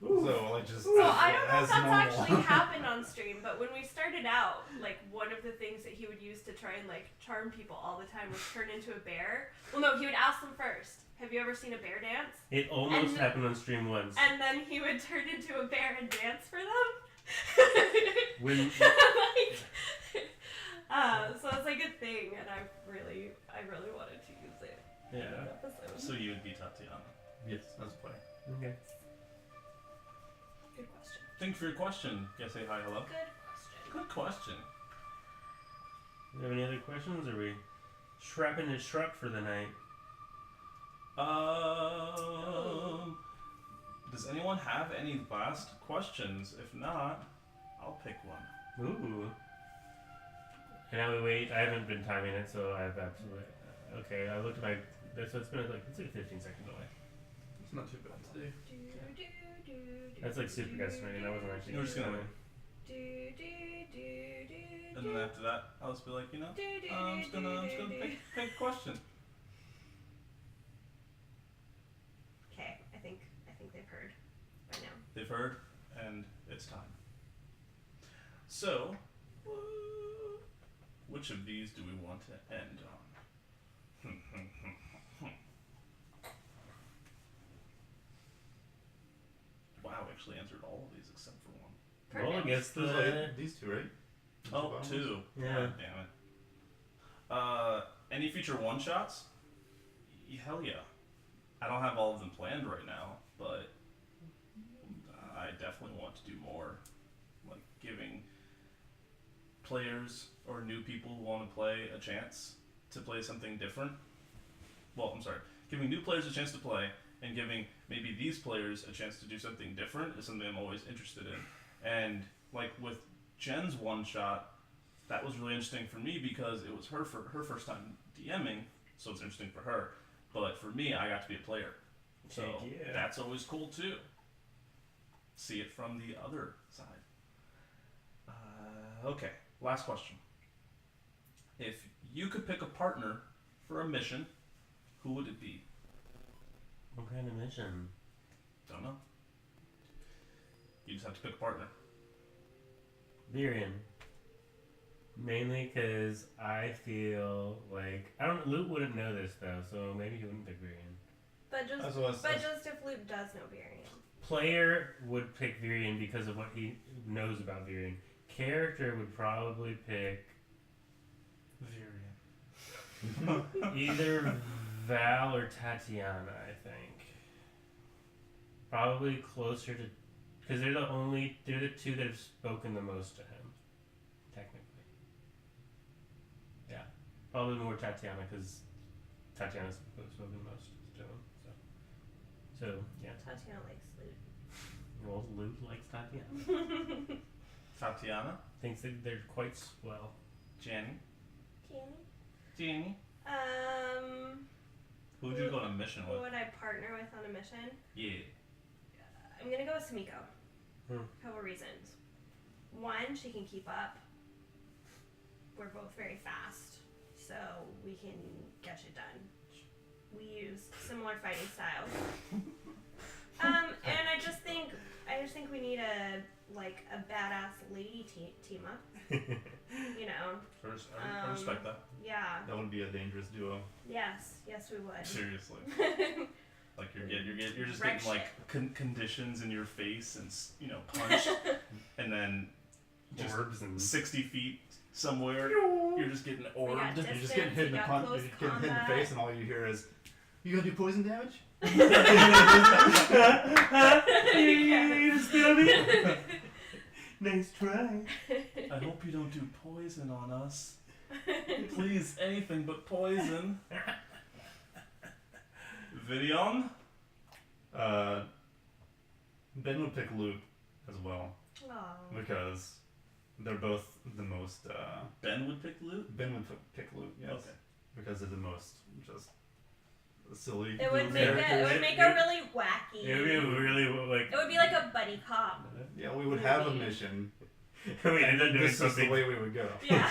Ooh. So, like, just So I don't know as if that's normal. actually happened on stream, but when we started out, like one of the things that he would use to try and like charm people all the time was turn into a bear. Well, no, he would ask them first, "Have you ever seen a bear dance?" It almost And- happened on stream once. And then he would turn into a bear and dance for them. When So it's like a thing, and I really wanted to use it in yeah. an episode. So you would be Tatiana. Yes, that's a play. Okay. Good question. Thanks for your question. Can I say hi, hello? Good question. Good question. Do you have any other questions? Or are we shrapping his shrub for the night? Does anyone have any last questions? If not, I'll pick one. Ooh. And now we wait. I haven't been timing it, so I have absolutely. Okay, I looked at my. So it's been like 15 seconds away. It's not too bad today. That's like super guesstimating. I wasn't actually. You're just gonna. Do, do, do, do, And then after that, I'll just be like, I'm just gonna pick a question. Okay, I think they've heard by now. They've heard, and it's time. So, which of these do we want to end on? Wow, we actually answered all of these except for one. Well, I guess There's like these two, right? These Oh, bottom two. ones? Yeah. God damn it. Any future one-shots? Hell yeah. I don't have all of them planned right now, but I definitely want to do more. Like giving players or new people who want to play a chance to play something different. Well, I'm sorry. Giving new players a chance to play and giving maybe these players a chance to do something different is something I'm always interested in. And like with Jen's one shot, that was really interesting for me because it was her first time DMing, so it's interesting for her. But for me, I got to be a player, so Heck yeah. that's always cool too. See it from the other side. Okay, last question. If you could pick a partner for a mission, who would it be? What kind of mission? Don't know. You just have to pick a partner. Virion. Mainly because I feel like Luke wouldn't know this though, so maybe he wouldn't pick Virion. But just That's what I was- just if Luke does know Varian. Player would pick Virion because of what he knows about Virion. Character would probably pick Virion. either Val or Tatiana, I think. Probably closer to, because they're the two that have spoken the most to him, technically. Yeah, probably more Tatiana because Tatiana's spoken most to him. So yeah. Tatiana likes Luke. Well, Luke likes Tatiana. Tatiana? Thinks that they're quite swell. Jenny? Danny? Jenny? Who would you go on a mission Who with? would I partner with on a mission? Yeah. I'm gonna go with Sumiko. Hmm. Couple reasons. One, she can keep up. We're both very fast, so we can get shit done. We use similar fighting styles. And I just think we need a badass lady team up. You know. First, I respect that. Yeah. That would be a dangerous duo. Yes, we would. Seriously. Like you're just Wreck getting like conditions in your face and punched, and then just Orbs and 60 feet somewhere, you're just getting orbed. got You're just getting Distance, hit in we the got punch. You're close getting hit in the combat. face, and all you hear is, "You gonna do poison damage?" Nice try. I hope you don't do poison on us. Please, anything but poison. Vidion? Ben would pick Luke as well Aw. because they're both the most. Ben would pick Luke? Ben would pick Luke, yes, Okay. because they're the most just silly. It would little make characters. a really wacky. It would be really like. It would be like a buddy cop. Yeah, we would have a mission. we end up doing This is the something. way we would go. Yeah.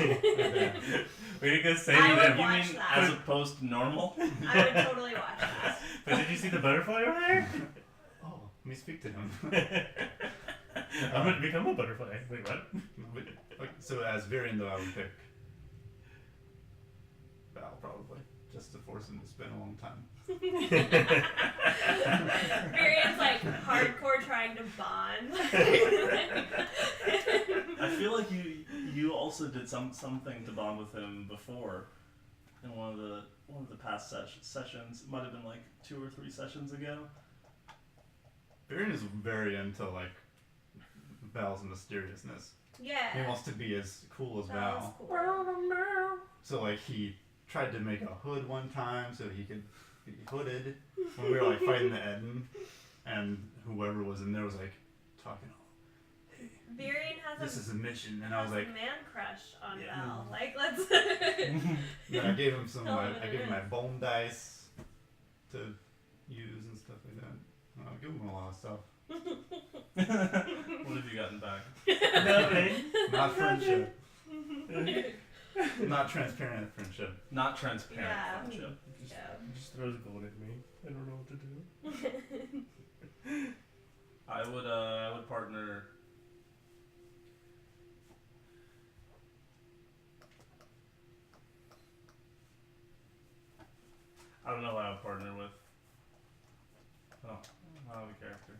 We need to go save I would them. You watch mean that. as opposed to normal? I would totally watch that. But did you see the butterfly over there? Oh, let me speak to him. I'm gonna become a butterfly. Wait, what? So as Varian though, I would pick Val probably, just to force him to spend a long time. Varian's like hardcore trying to bond. I feel like you also did something to bond with him before in one of the past sessions. It might have been like 2 or 3 sessions ago. Varian is very into like Val's mysteriousness. He Yeah. wants to be as cool as That was Val. cool. So like he tried to make a hood one time so he could be hooded when we were like fighting the Eden, and whoever was in there was like talking. Varian has This is a mission, and I was has like, a man crush on Yeah. Val. Like, let's. then I gave him some. Tell him I what it gave him my is. bone dice to use and stuff like that. I give him a lot of stuff. What have you gotten back? Not friendship. Not transparent friendship. Not transparent Yeah. friendship. Yeah. He just throws gold at me. I don't know what to do. I would partner. I don't know who I would partner with. Oh, I don't have a character.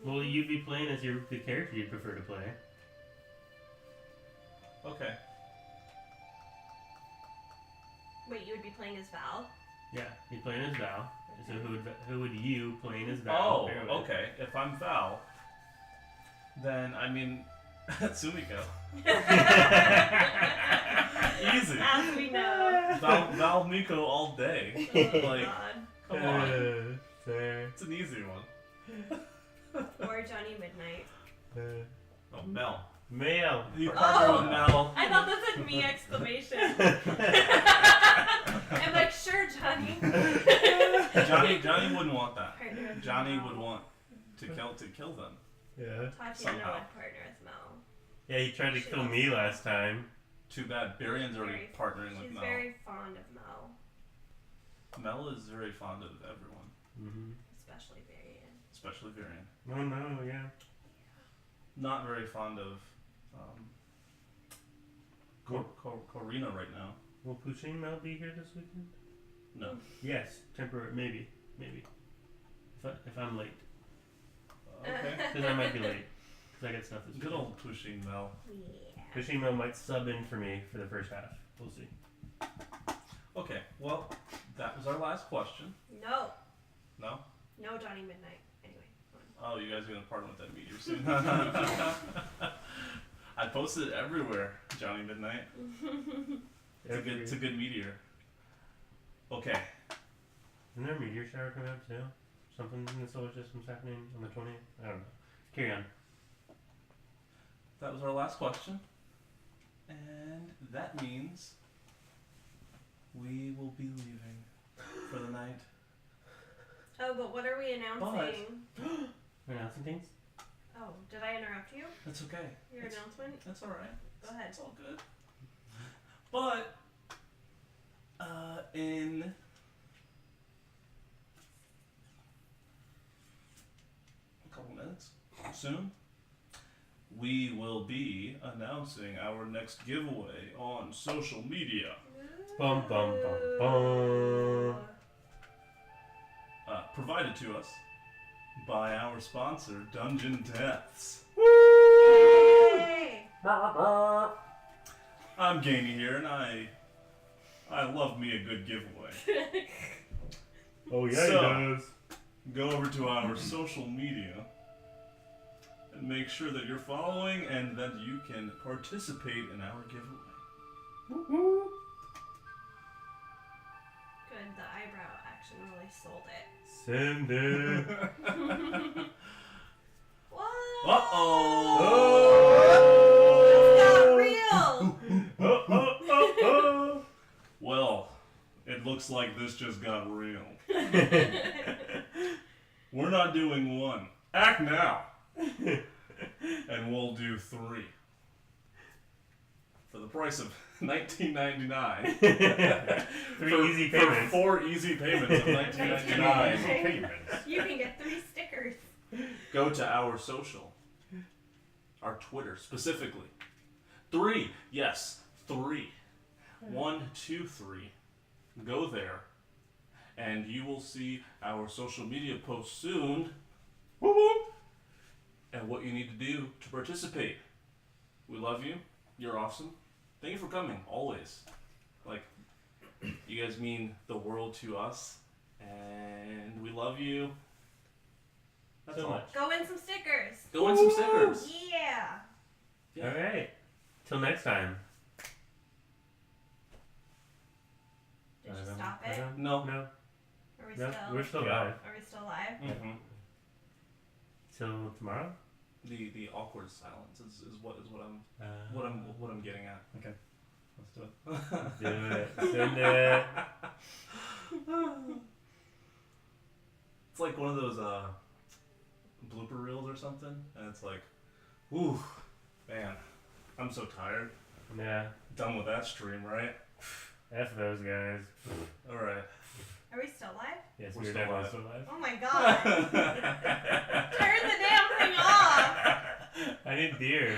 Well, you'd be playing as the character you'd prefer to play. Okay. Wait, you would be playing as Val? Yeah, you'd playing as Val. So who would you playing as Val? Oh, pair with? okay. If I'm Val, then I mean, Sumiko. Easy. As we know. Val Miko all day. Oh, Like, God. come on. Fair. It's an easy one. Or Johnny Midnight. Oh, Mel. Male. You Oh. partner with Mel. I thought that said me exclamation. I'm like, sure, Johnny. Johnny wouldn't want that. Partner with Johnny Mel. would want to kill them. Yeah. Tatiana somehow. would partner with Mel. Yeah, he tried to kill me last time. Too bad. Barian's already Very- partnering with She's Mel. very fond of Mel, Mel is very fond of everyone, Mm-hmm. especially Varian. especially Barian. Oh no, yeah. Not very fond of Corina right now. Will Pushing Mel be here this weekend? No. Yes, temporary, maybe. If I'm late, Okay. because I might be late, because I got stuff this Good weekend. old pushing Mel. Yeah. Pushing Mel might sub in for me for the first half. We'll see. Okay, well, that was our last question. No. No? No Johnny Midnight. Anyway. Oh, you guys are gonna partner with that meteor soon. I posted it everywhere, Johnny Midnight. It's a good meteor. Okay. Isn't there a meteor shower coming up too? Something in the solar system's happening on the 20th? I don't know. Carry on. That was our last question. And that means we will be leaving for the night. Oh, but what are we announcing? We're announcing things? Oh, did I interrupt you? That's okay. Your That's- announcement? That's alright. Go ahead. It's all good. But in a couple minutes, soon, we will be announcing our next giveaway on social media. Bum, bum, bum, bum. Provided to us by our sponsor, Dungeon Deaths. Yay! I'm Gainy here, and I love me a good giveaway. Oh, yeah, So- he does. Go over to our social media and make sure that you're following and that you can participate in our giveaway. Good, the eyebrow action really sold it. Send it. What? Uh-oh! That's not real! Oh. Well, it looks like this just got real. We're not doing one. Act now! And we'll do 3. For the price of $19.99. 3 easy payments. For 4 easy payments of $19.99. You can get 3 stickers. Go to our social. Our Twitter, specifically. 3. Yes, 3. 1, 2, 3. Go there. And you will see our social media posts soon. And what you need to do to participate. We love you. You're awesome. Thank you for coming, always. Like, you guys mean the world to us. And we love you. That's So all. much. Go win some stickers. Go win some stickers. Yeah. Yeah. Alright. Till next time. Did you stop it? No. No. Are we No. still? We're still Yeah. live. Are we still live? Mm-hmm. Till tomorrow? The awkward silence is what I'm getting at. Okay. Let's do it. Do it. Send it. It's like one of those blooper reels or something, and it's like, ooh, man, I'm so tired. Yeah. Done with that stream, right? F those guys. All right. Are we still live? Yes, We're we're still definitely live. still live. Oh my god. Turn the damn thing off. I need beer.